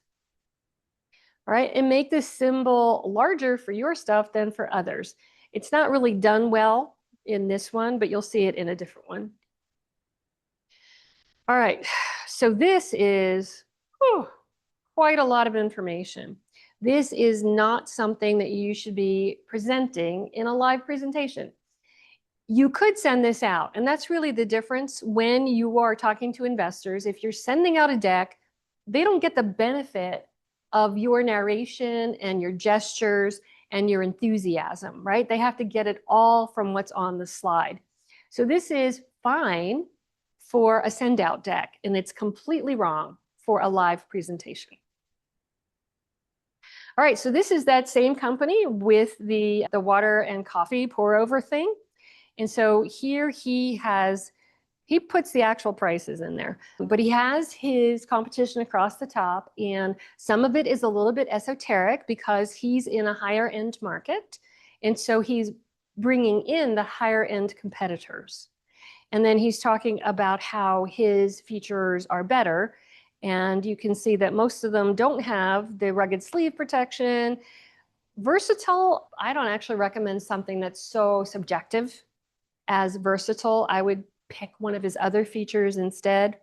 All right, and make this symbol larger for your stuff than for others. It's not really done well in this one, but you'll see it in a different one. All right, so this is quite a lot of information. This is not something that you should be presenting in a live presentation. You could send this out, and that's really the difference when you are talking to investors. If you're sending out a deck, they don't get the benefit of your narration and your gestures and your enthusiasm, right? They have to get it all from what's on the slide. So this is fine for a send out deck, and it's completely wrong for a live presentation. All right, so this is that same company with the water and coffee pour over thing. And so here he puts the actual prices in there, but he has his competition across the top, and some of it is a little bit esoteric because he's in a higher end market. And so he's bringing in the higher end competitors. And then he's talking about how his features are better. And you can see that most of them don't have the rugged sleeve protection. Versatile, I don't actually recommend something that's so subjective as versatile. I would pick one of his other features instead.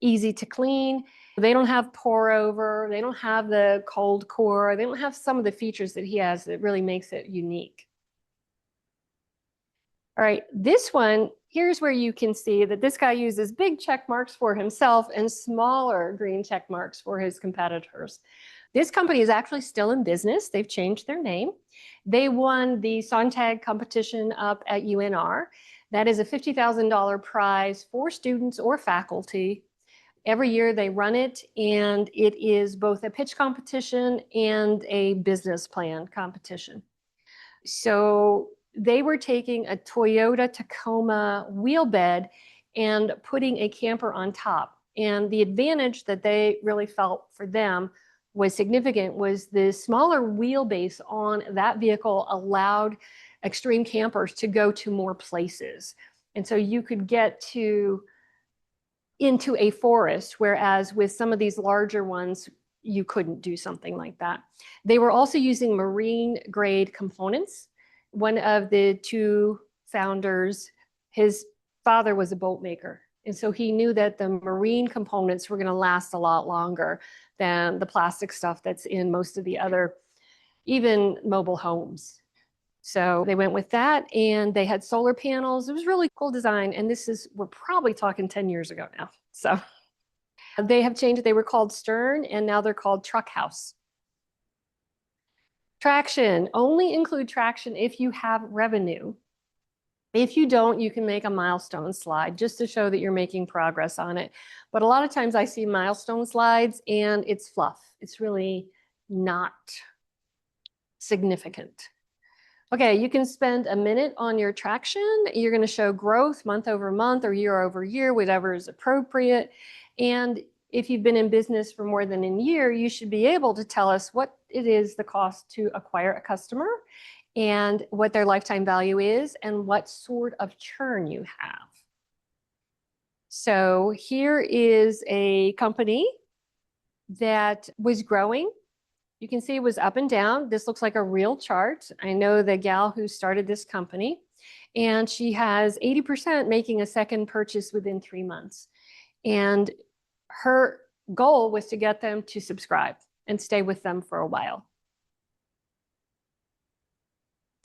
Easy to clean. They don't have pour over. They don't have the cold core. They don't have some of the features that he has that really makes it unique. All right, this one, here's where you can see that this guy uses big check marks for himself and smaller green check marks for his competitors. This company is actually still in business. They've changed their name. They won the Sontag competition up at UNR. That is a $50,000 prize for students or faculty. Every year they run it, and it is both a pitch competition and a business plan competition. So they were taking a Toyota Tacoma wheel bed and putting a camper on top. And the advantage that they really felt for them was significant was the smaller wheelbase on that vehicle allowed extreme campers to go to more places. And so you could get into a forest, whereas with some of these larger ones, you couldn't do something like that. They were also using marine grade components. One of the two founders, his father was a boat maker. And so he knew that the marine components were going to last a lot longer than the plastic stuff that's in most of the other, even mobile homes. So they went with that, and they had solar panels. It was really cool design. And we're probably talking 10 years ago now. So they have changed. They were called Stern, and now they're called Truck House. Traction, only include traction if you have revenue. If you don't, you can make a milestone slide just to show that you're making progress on it. But a lot of times I see milestone slides and it's fluff. It's really not significant. Okay, you can spend a minute on your traction. You're going to show growth month over month or year over year, whatever is appropriate. And if you've been in business for more than a year, you should be able to tell us what it is the cost to acquire a customer and what their lifetime value is and what sort of churn you have. So here is a company that was growing. You can see it was up and down. This looks like a real chart. I know the gal who started this company, and she has 80% making a second purchase within 3 months. And her goal was to get them to subscribe and stay with them for a while.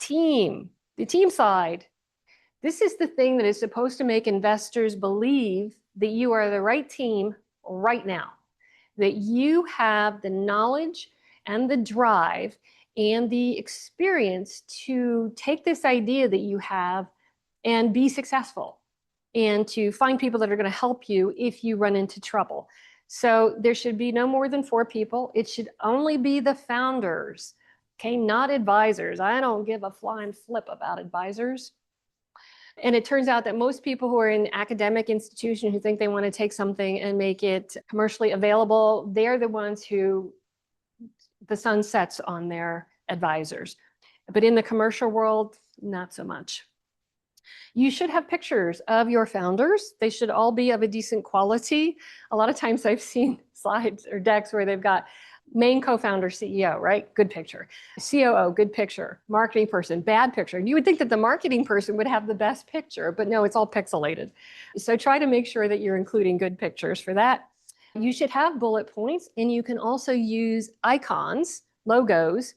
The team side. This is the thing that is supposed to make investors believe that you are the right team right now, that you have the knowledge and the drive and the experience to take this idea that you have and be successful, and to find people that are going to help you if you run into trouble. So there should be no more than 4 people. It should only be the founders, okay, not advisors. I don't give a flying flip about advisors. And it turns out that most people who are in academic institutions who think they want to take something and make it commercially available, they're the ones who the sun sets on their advisors. But in the commercial world, not so much. You should have pictures of your founders. They should all be of a decent quality. A lot of times I've seen slides or decks where they've got main co-founder CEO, right? Good picture. COO, good picture. Marketing person, bad picture. And you would think that the marketing person would have the best picture, but no, it's all pixelated. So try to make sure that you're including good pictures for that. You should have bullet points, and you can also use icons, logos,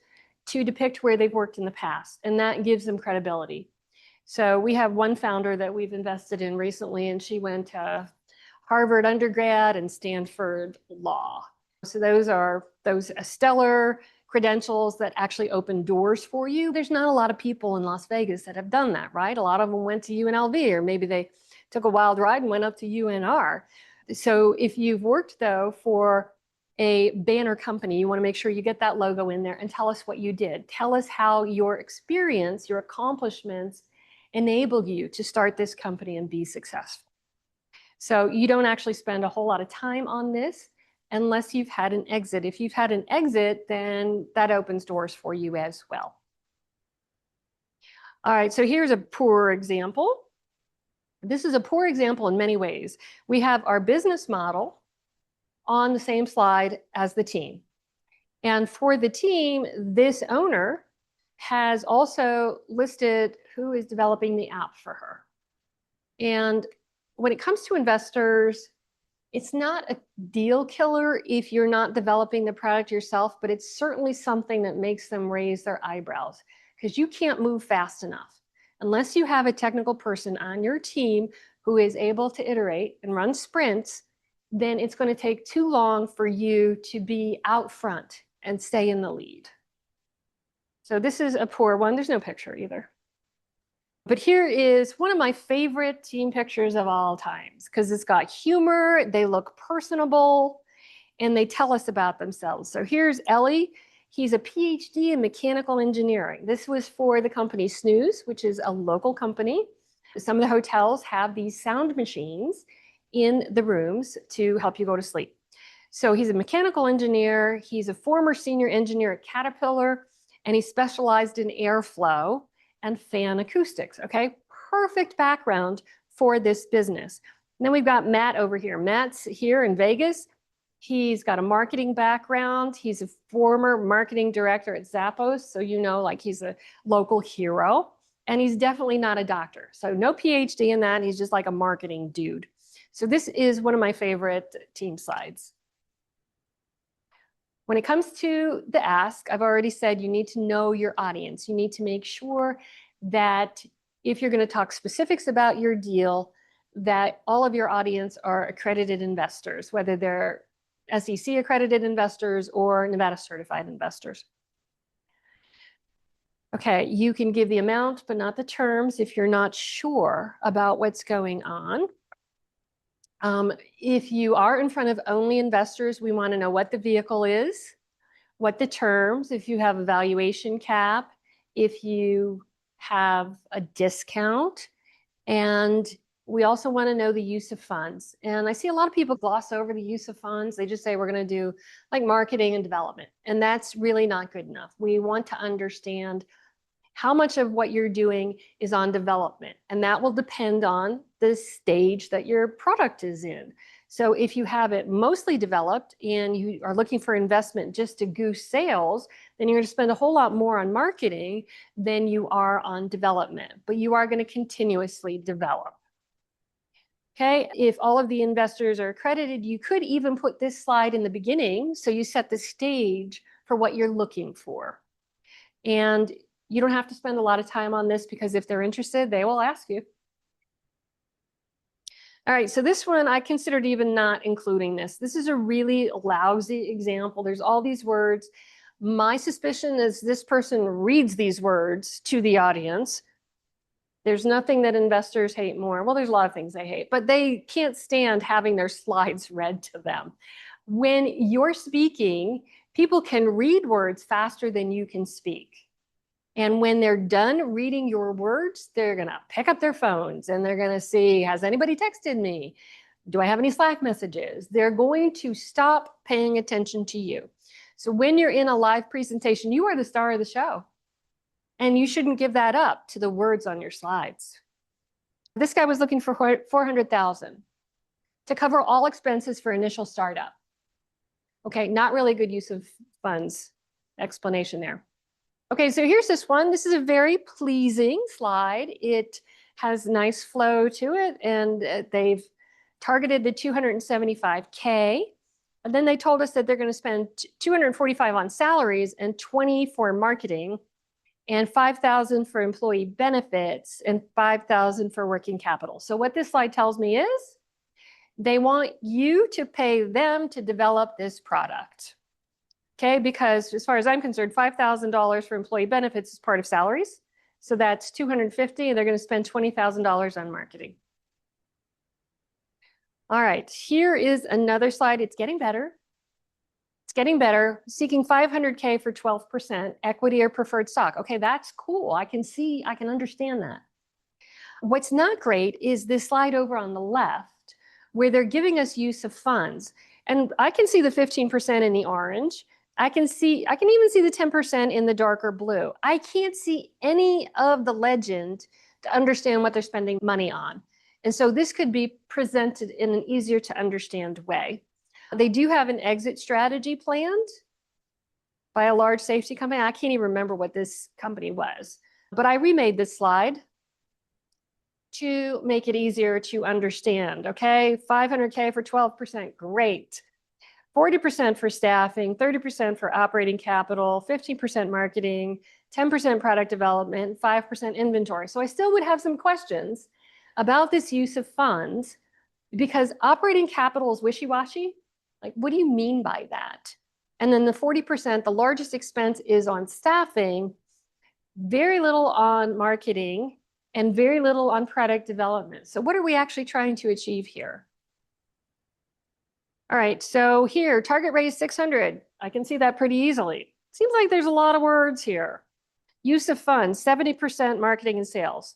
to depict where they've worked in the past, and that gives them credibility. So we have one founder that we've invested in recently, and she went to Harvard undergrad and Stanford law. So those are those stellar credentials that actually open doors for you. There's not a lot of people in Las Vegas that have done that, right? A lot of them went to UNLV, or maybe they took a wild ride and went up to UNR. So if you've worked, though, for a banner company, you want to make sure you get that logo in there and tell us what you did. Tell us how your experience, your accomplishments enabled you to start this company and be successful. So you don't actually spend a whole lot of time on this unless you've had an exit. If you've had an exit, then that opens doors for you as well. All right, so here's a poor example. This is a poor example in many ways. We have our business model on the same slide as the team. And for the team, this owner has also listed who is developing the app for her. And when it comes to investors, it's not a deal killer if you're not developing the product yourself, but it's certainly something that makes them raise their eyebrows, because you can't move fast enough. Unless you have a technical person on your team who is able to iterate and run sprints, then it's going to take too long for you to be out front and stay in the lead. So this is a poor one. There's no picture either. But here is one of my favorite team pictures of all times, because it's got humor, they look personable, and they tell us about themselves. So here's Ellie. He's a PhD in mechanical engineering. This was for the company Snooze, which is a local company. Some of the hotels have these sound machines in the rooms to help you go to sleep. So he's a mechanical engineer. He's a former senior engineer at Caterpillar, and he specialized in airflow and fan acoustics. Okay, perfect background for this business. And then we've got Matt over here. Matt's here in Vegas. He's got a marketing background. He's a former marketing director at Zappos. So, you know, like he's a local hero. And he's definitely not a doctor. So no PhD in that. He's just like a marketing dude. So this is one of my favorite team slides. When it comes to the ask, I've already said you need to know your audience. You need to make sure that if you're going to talk specifics about your deal, that all of your audience are accredited investors, whether they're SEC accredited investors or Nevada certified investors. Okay, you can give the amount, but not the terms if you're not sure about what's going on. If you are in front of only investors, we want to know what the vehicle is, what the terms, if you have a valuation cap, if you have a discount, and we also want to know the use of funds. And I see a lot of people gloss over the use of funds. They just say we're going to do like marketing and development, and that's really not good enough. We want to understand how much of what you're doing is on development, and that will depend on the stage that your product is in. So if you have it mostly developed and you are looking for investment just to goose sales, then you're going to spend a whole lot more on marketing than you are on development, but you are going to continuously develop. Okay, if all of the investors are accredited, you could even put this slide in the beginning so you set the stage for what you're looking for. And you don't have to spend a lot of time on this, because if they're interested, they will ask you. All right, so this one, I considered even not including this. This is a really lousy example. There's all these words. My suspicion is this person reads these words to the audience. There's nothing that investors hate more. Well, there's a lot of things they hate, but they can't stand having their slides read to them. When you're speaking, people can read words faster than you can speak. And when they're done reading your words, they're going to pick up their phones and they're going to see, has anybody texted me? Do I have any Slack messages? They're going to stop paying attention to you. So when you're in a live presentation, you are the star of the show. And you shouldn't give that up to the words on your slides. This guy was looking for 400,000 to cover all expenses for initial startup. Okay, not really good use of funds explanation there. Okay, so here's this one. This is a very pleasing slide. It has nice flow to it, and they've targeted the 275K. And then they told us that they're going to spend 245 on salaries and 20 for marketing, and 5,000 for employee benefits, and 5,000 for working capital. So what this slide tells me is they want you to pay them to develop this product. Okay, because as far as I'm concerned, $5,000 for employee benefits is part of salaries. So that's $250, and they're going to spend $20,000 on marketing. All right, here is another slide. It's getting better. It's getting better. Seeking 500K for 12% equity or preferred stock. Okay, that's cool. I can understand that. What's not great is this slide over on the left, where they're giving us use of funds. And I can see the 15% in the orange. I can even see the 10% in the darker blue. I can't see any of the legend to understand what they're spending money on. And so this could be presented in an easier to understand way. They do have an exit strategy planned by a large safety company. I can't even remember what this company was, but I remade this slide to make it easier to understand. Okay, 500K for 12%, great. 40% for staffing, 30% for operating capital, 15% marketing, 10% product development, 5% inventory. So I still would have some questions about this use of funds because operating capital is wishy-washy. Like, what do you mean by that? And then the 40%, the largest expense is on staffing, very little on marketing, and very little on product development. So what are we actually trying to achieve here? All right, so here, target raise 600. I can see that pretty easily. Seems like there's a lot of words here. Use of funds, 70% marketing and sales.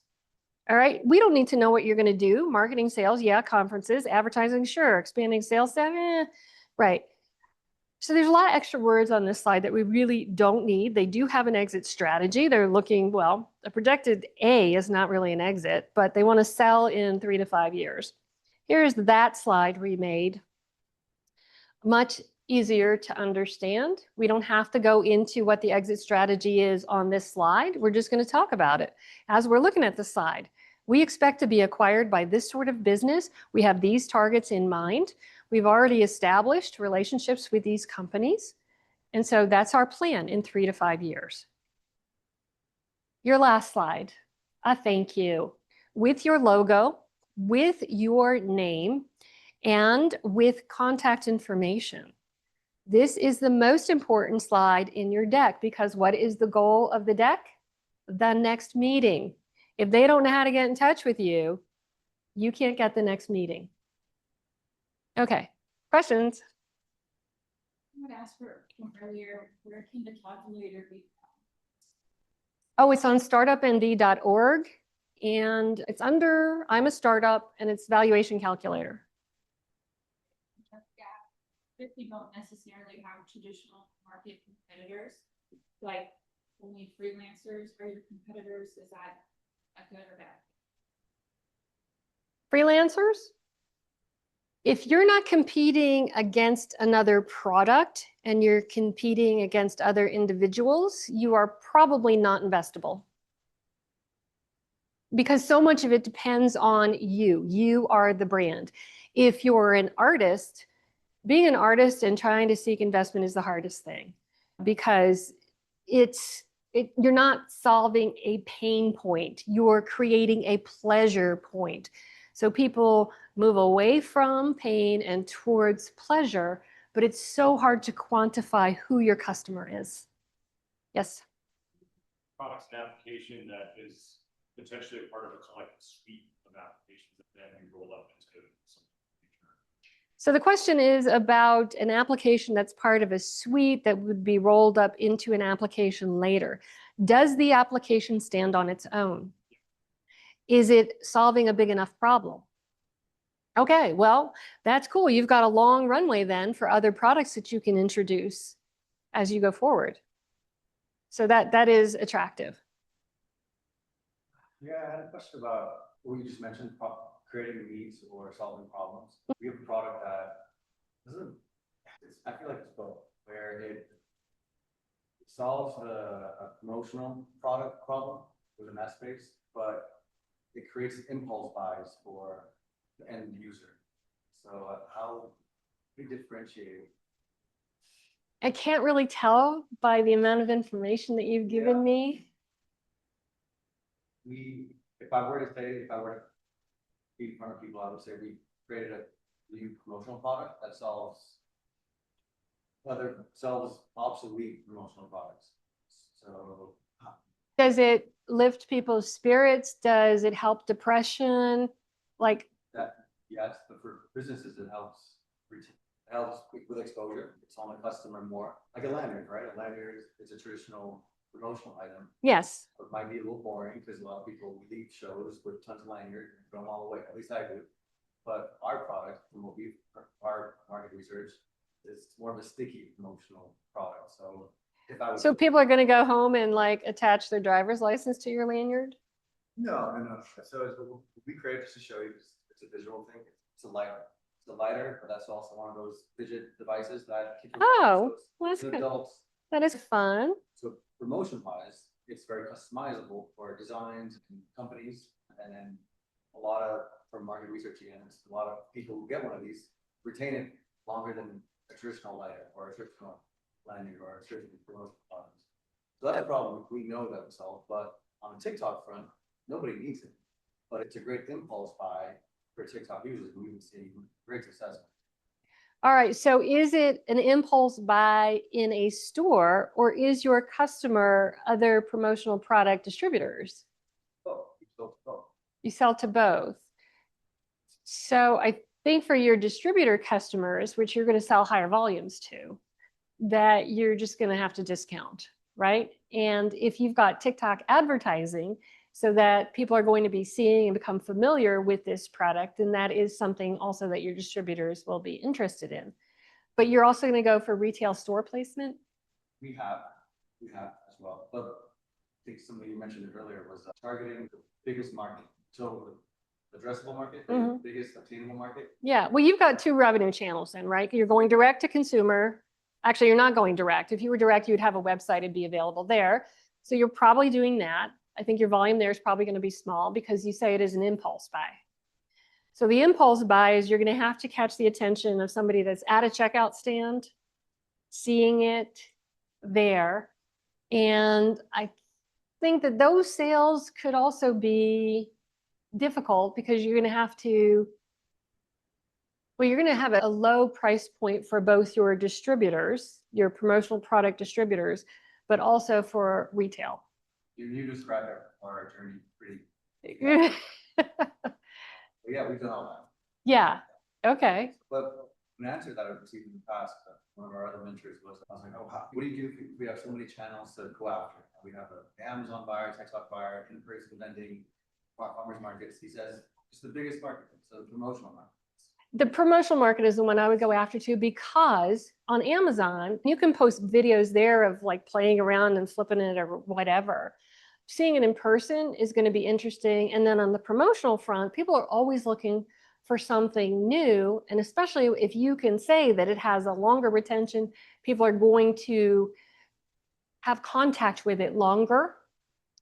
All right, we don't need to know what you're gonna do. Marketing, sales, yeah, conferences, advertising, sure. Expanding sales staff, right. So there's a lot of extra words on this slide that we really don't need. They do have an exit strategy. They're looking, well, a projected A is not really an exit, but they wanna sell in 3 to 5 years. Here's that slide remade. Much easier to understand. We don't have to go into what the exit strategy is on this slide. We're just going to talk about it. As we're looking at the slide, we expect to be acquired by this sort of business. We have these targets in mind. We've already established relationships with these companies. And so that's our plan in 3 to 5 years. Your last slide, a thank you. With your logo, with your name, and with contact information. This is the most important slide in your deck because what is the goal of the deck? The next meeting. If they don't know how to get in touch with you, you can't get the next meeting. Okay, questions? I would ask for from earlier, where can the calculator be found? Oh, it's on startupnv.org and it's under I'm a startup and it's valuation calculator. If you don't necessarily have traditional market competitors, like only freelancers are your competitors, is that a good or bad? Freelancers? If you're not competing against another product and you're competing against other individuals, you are probably not investable. Because so much of it depends on you. You are the brand. If you're an artist, being an artist and trying to seek investment is the hardest thing because you're not solving a pain point. You're creating a pleasure point. So people move away from pain and towards pleasure, but it's so hard to quantify who your customer is. Yes? Products and application that is potentially a part of a collective suite of applications that then you roll up into some. So the question is about an application that's part of a suite that would be rolled up into an application later. Does the application stand on its own? Is it solving a big enough problem? Okay, well, that's cool. You've got a long runway then for other products that you can introduce as you go forward. So that is attractive. Yeah, I had a question about what you just mentioned, creating needs or solving problems. We have a product that doesn't, I feel like it's both, where it solves a promotional product problem within that space, but it creates impulse buys for the end user. So how do we differentiate? I can't really tell by the amount of information that you've given me. If I were to be in front of people, I would say we created a new promotional product that solves obsolete promotional products. So Does it lift people's spirits? Does it help depression? Like, that, yes, but for businesses, it helps with exposure. It's on the customer more, like a lanyard, right? A lanyard is a traditional promotional item. yes. It might be a little boring because a lot of people leave shows with tons of lanyards and throw them all away. At least I do. But our product, from our market research, is more of a sticky promotional product. So if I was So people are going to go home and like attach their driver's license to your lanyard? no. So it's what we created just to show you, it's a visual thing. It's a lighter. It's a lighter, but that's also one of those fidget devices that people Oh, well, that's to good. adults. That is fun. So promotion wise, it's very customizable for designs and companies. And then from market research again, a lot of people who get one of these retain it longer than a traditional lighter or a traditional lanyard or a traditional promotional products. So that's a problem we know that we solve, but on the TikTok front, nobody needs it. But it's a great impulse buy for TikTok users, and we've seen great success. All right. So is it an impulse buy in a store, or is your customer other promotional product distributors? You sell to both. So I think for your distributor customers, which you're going to sell higher volumes to, that you're just going to have to discount, right? And if you've got TikTok advertising so that people are going to be seeing and become familiar with this product, then that is something also that your distributors will be interested in. But you're also going to go for retail store placement? We have as well. But I think somebody you mentioned it earlier was targeting the biggest market. So the addressable market, the biggest obtainable market. Yeah, well, you've got two revenue channels then, right? You're going direct to consumer. Actually, you're not going direct. If you were direct, you'd have a website, it'd be available there. So you're probably doing that. I think your volume there is probably going to be small because you say it is an impulse buy. So the impulse buy is you're going to have to catch the attention of somebody that's at a checkout stand, seeing it there. And I think that those sales could also be difficult because you're going to have to, well, you're going to have a low price point for both your distributors, your promotional product distributors, but also for retail. You described our journey pretty. Yeah, we've done all that. Yeah. Okay. But an answer that I've received in the past, one of our other mentors was, I was like, oh, what do you do if we have so many channels to go after? We have an Amazon buyer, TikTok buyer, in-person vending, farmers markets. He says it's the biggest market, so the promotional market. The promotional market is the one I would go after too, because on Amazon, you can post videos there of like playing around and flipping it or whatever. Seeing it in person is going to be interesting. And then on the promotional front, people are always looking for something new. And especially if you can say that it has a longer retention, people are going to have contact with it longer.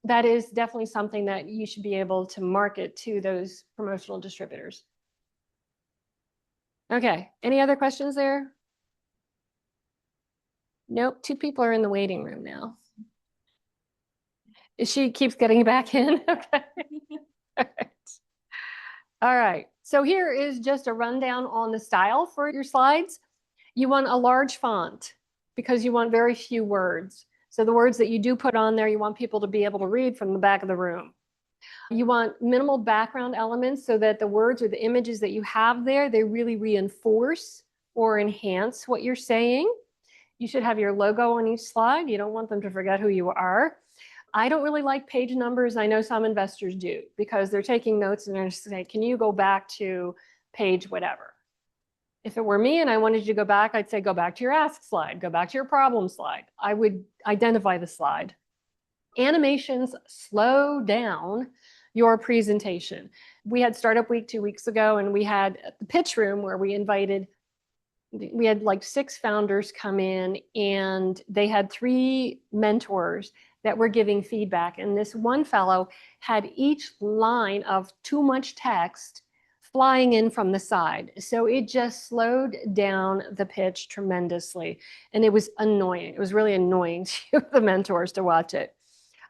That is definitely something that you should be able to market to those promotional distributors. Okay, any other questions there? Nope, 2 people are in the waiting room now. She keeps getting back in, okay. All right, so here is just a rundown on the style for your slides. You want a large font because you want very few words. So the words that you do put on there, you want people to be able to read from the back of the room. You want minimal background elements so that the words or the images that you have there, they really reinforce or enhance what you're saying. You should have your logo on each slide. You don't want them to forget who you are. I don't really like page numbers. I know some investors do because they're taking notes and they're just saying, can you go back to page whatever? If it were me and I wanted you to go back, I'd say, go back to your ask slide, go back to your problem slide. I would identify the slide. Animations slow down your presentation. We had Startup Week 2 weeks ago, and we had the pitch room where we had like 6 founders come in, and they had 3 mentors that were giving feedback. And this one fellow had each line of too much text flying in from the side. So it just slowed down the pitch tremendously. And it was annoying. It was really annoying to the mentors to watch it.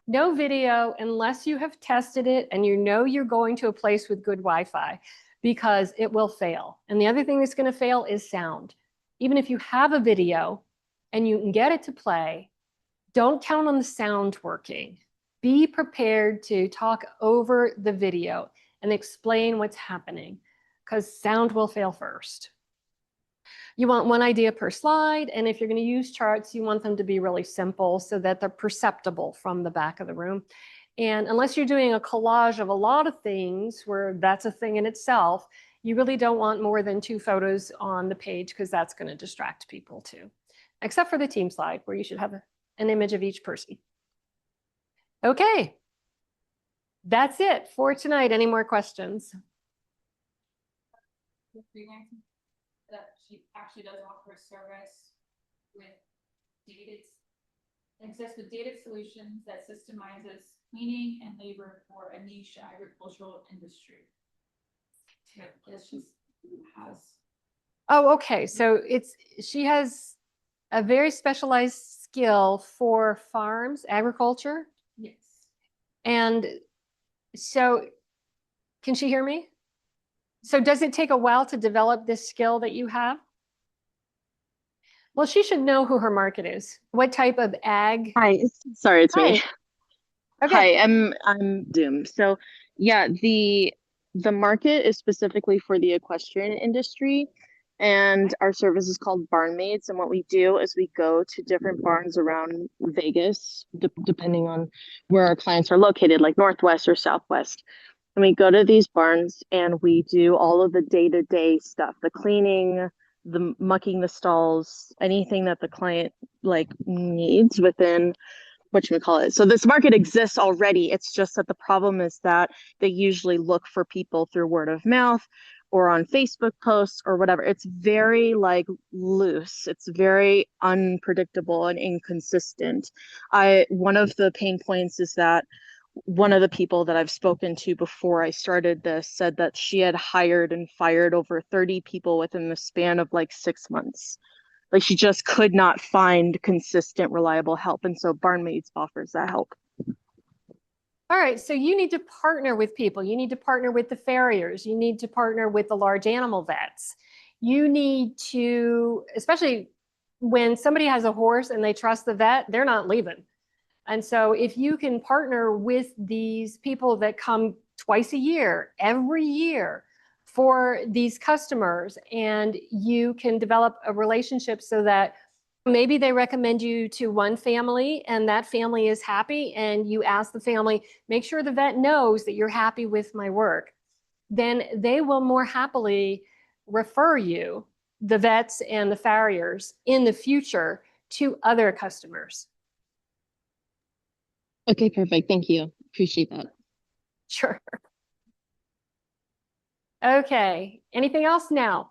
No video unless you have tested it and you know you're going to a place with good Wi-Fi, because it will fail. And the other thing that's going to fail is sound. Even if you have a video and you can get it to play, don't count on the sound working. Be prepared to talk over the video and explain what's happening, because sound will fail first. You want one idea per slide, and if you're going to use charts, you want them to be really simple so that they're perceptible from the back of the room. And unless you're doing a collage of a lot of things where that's a thing in itself, you really don't want more than 2 photos on the page, because that's going to distract people too, except for the team slide where you should have an image of each person. Okay. That's it for tonight. Any more questions? The freelancer that she actually does offer a service with dated, access with dated solutions that systemizes cleaning and labor for a niche agricultural industry. That she has. Oh, okay. So she has a very specialized skill for farms, agriculture. Yes. And so, can she hear me? So does it take a while to develop this skill that you have? Well, she should know who her market is. What type of ag? Hi, sorry, it's me. Okay. Hi, I'm Doom. So yeah, the market is specifically for the equestrian industry, and our service is called Barn Maids. And what we do is we go to different barns around Vegas, depending on where our clients are located, like Northwest or Southwest. And we go to these barns and we do all of the day-to-day stuff, the cleaning, the mucking the stalls, anything that the client needs within whatchamacallit. So this market exists already. It's just that the problem is that they usually look for people through word of mouth or on Facebook posts or whatever. It's very loose. It's very unpredictable and inconsistent. One of the pain points is that one of the people that I've spoken to before I started this said that she had hired and fired over 30 people within the span of 6 months. She just could not find consistent, reliable help. And so Barn Maids offers that help. All right, so you need to partner with people. You need to partner with the farriers. You need to partner with the large animal vets. You need to, especially when somebody has a horse and they trust the vet, they're not leaving. And so if you can partner with these people that come twice a year, every year for these customers, and you can develop a relationship so that maybe they recommend you to one family and that family is happy, and you ask the family, make sure the vet knows that you're happy with my work, then they will more happily refer you, the vets and the farriers, in the future to other customers. Okay, perfect. Thank you. Appreciate that. Sure. Okay, anything else now?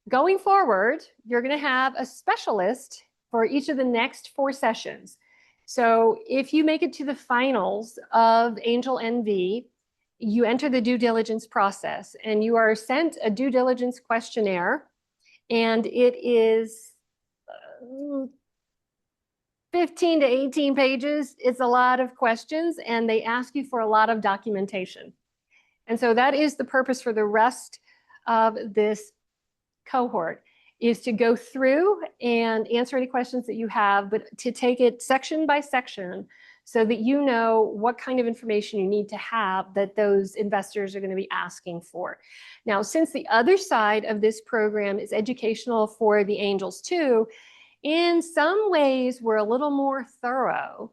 Going forward, you're going to have a specialist for each of the next 4 sessions. So if you make it to the finals of AngelNV, you enter the due diligence process and you are sent a due diligence questionnaire, and it is 15 to 18 pages. It's a lot of questions, and they ask you for a lot of documentation. And so that is the purpose for the rest of this cohort, is to go through and answer any questions that you have, but to take it section by section so that you know what kind of information you need to have that those investors are going to be asking for. Now, since the other side of this program is educational for the angels too, in some ways we're a little more thorough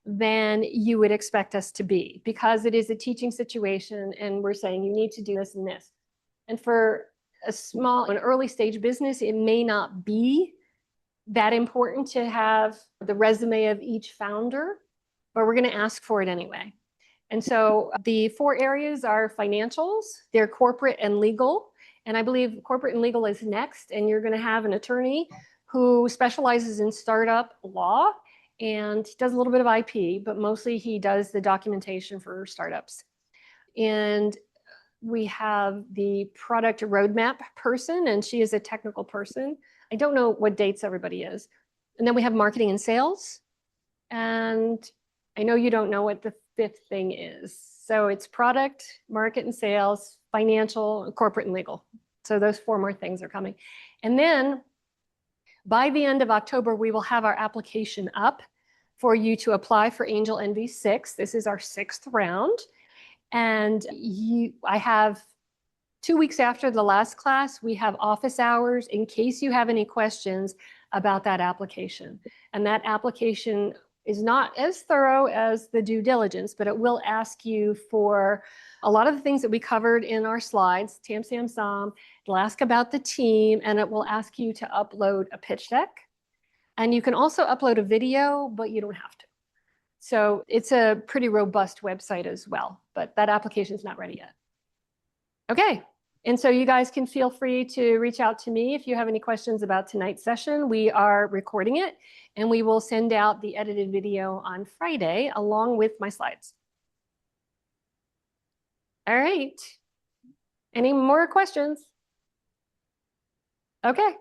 than you would expect us to be, because it is a teaching situation and we're saying you need to do this and this. And for an early stage business, it may not be that important to have the resume of each founder, but we're going to ask for it anyway. And so the 4 areas are financials, they're corporate and legal. And I believe corporate and legal is next. And you're going to have an attorney who specializes in startup law and does a little bit of IP, but mostly he does the documentation for startups. And we have the product roadmap person, and she is a technical person. I don't know what dates everybody is. And then we have marketing and sales. And I know you don't know what the 5th thing is. So it's product, market and sales, financial, corporate and legal. So those 4 more things are coming. And then by the end of October, we will have our application up for you to apply for AngelNV 6. This is our 6th round. And I have 2 weeks after the last class, we have office hours in case you have any questions about that application. And that application is not as thorough as the due diligence, but it will ask you for a lot of the things that we covered in our slides, TAM, SAM, SOM. It'll ask about the team, and it will ask you to upload a pitch deck. And you can also upload a video, but you don't have to. So it's a pretty robust website as well, but that application is not ready yet. Okay. And so you guys can feel free to reach out to me if you have any questions about tonight's session. We are recording it, and we will send out the edited video on Friday along with my slides. All right. Any more questions? Okay.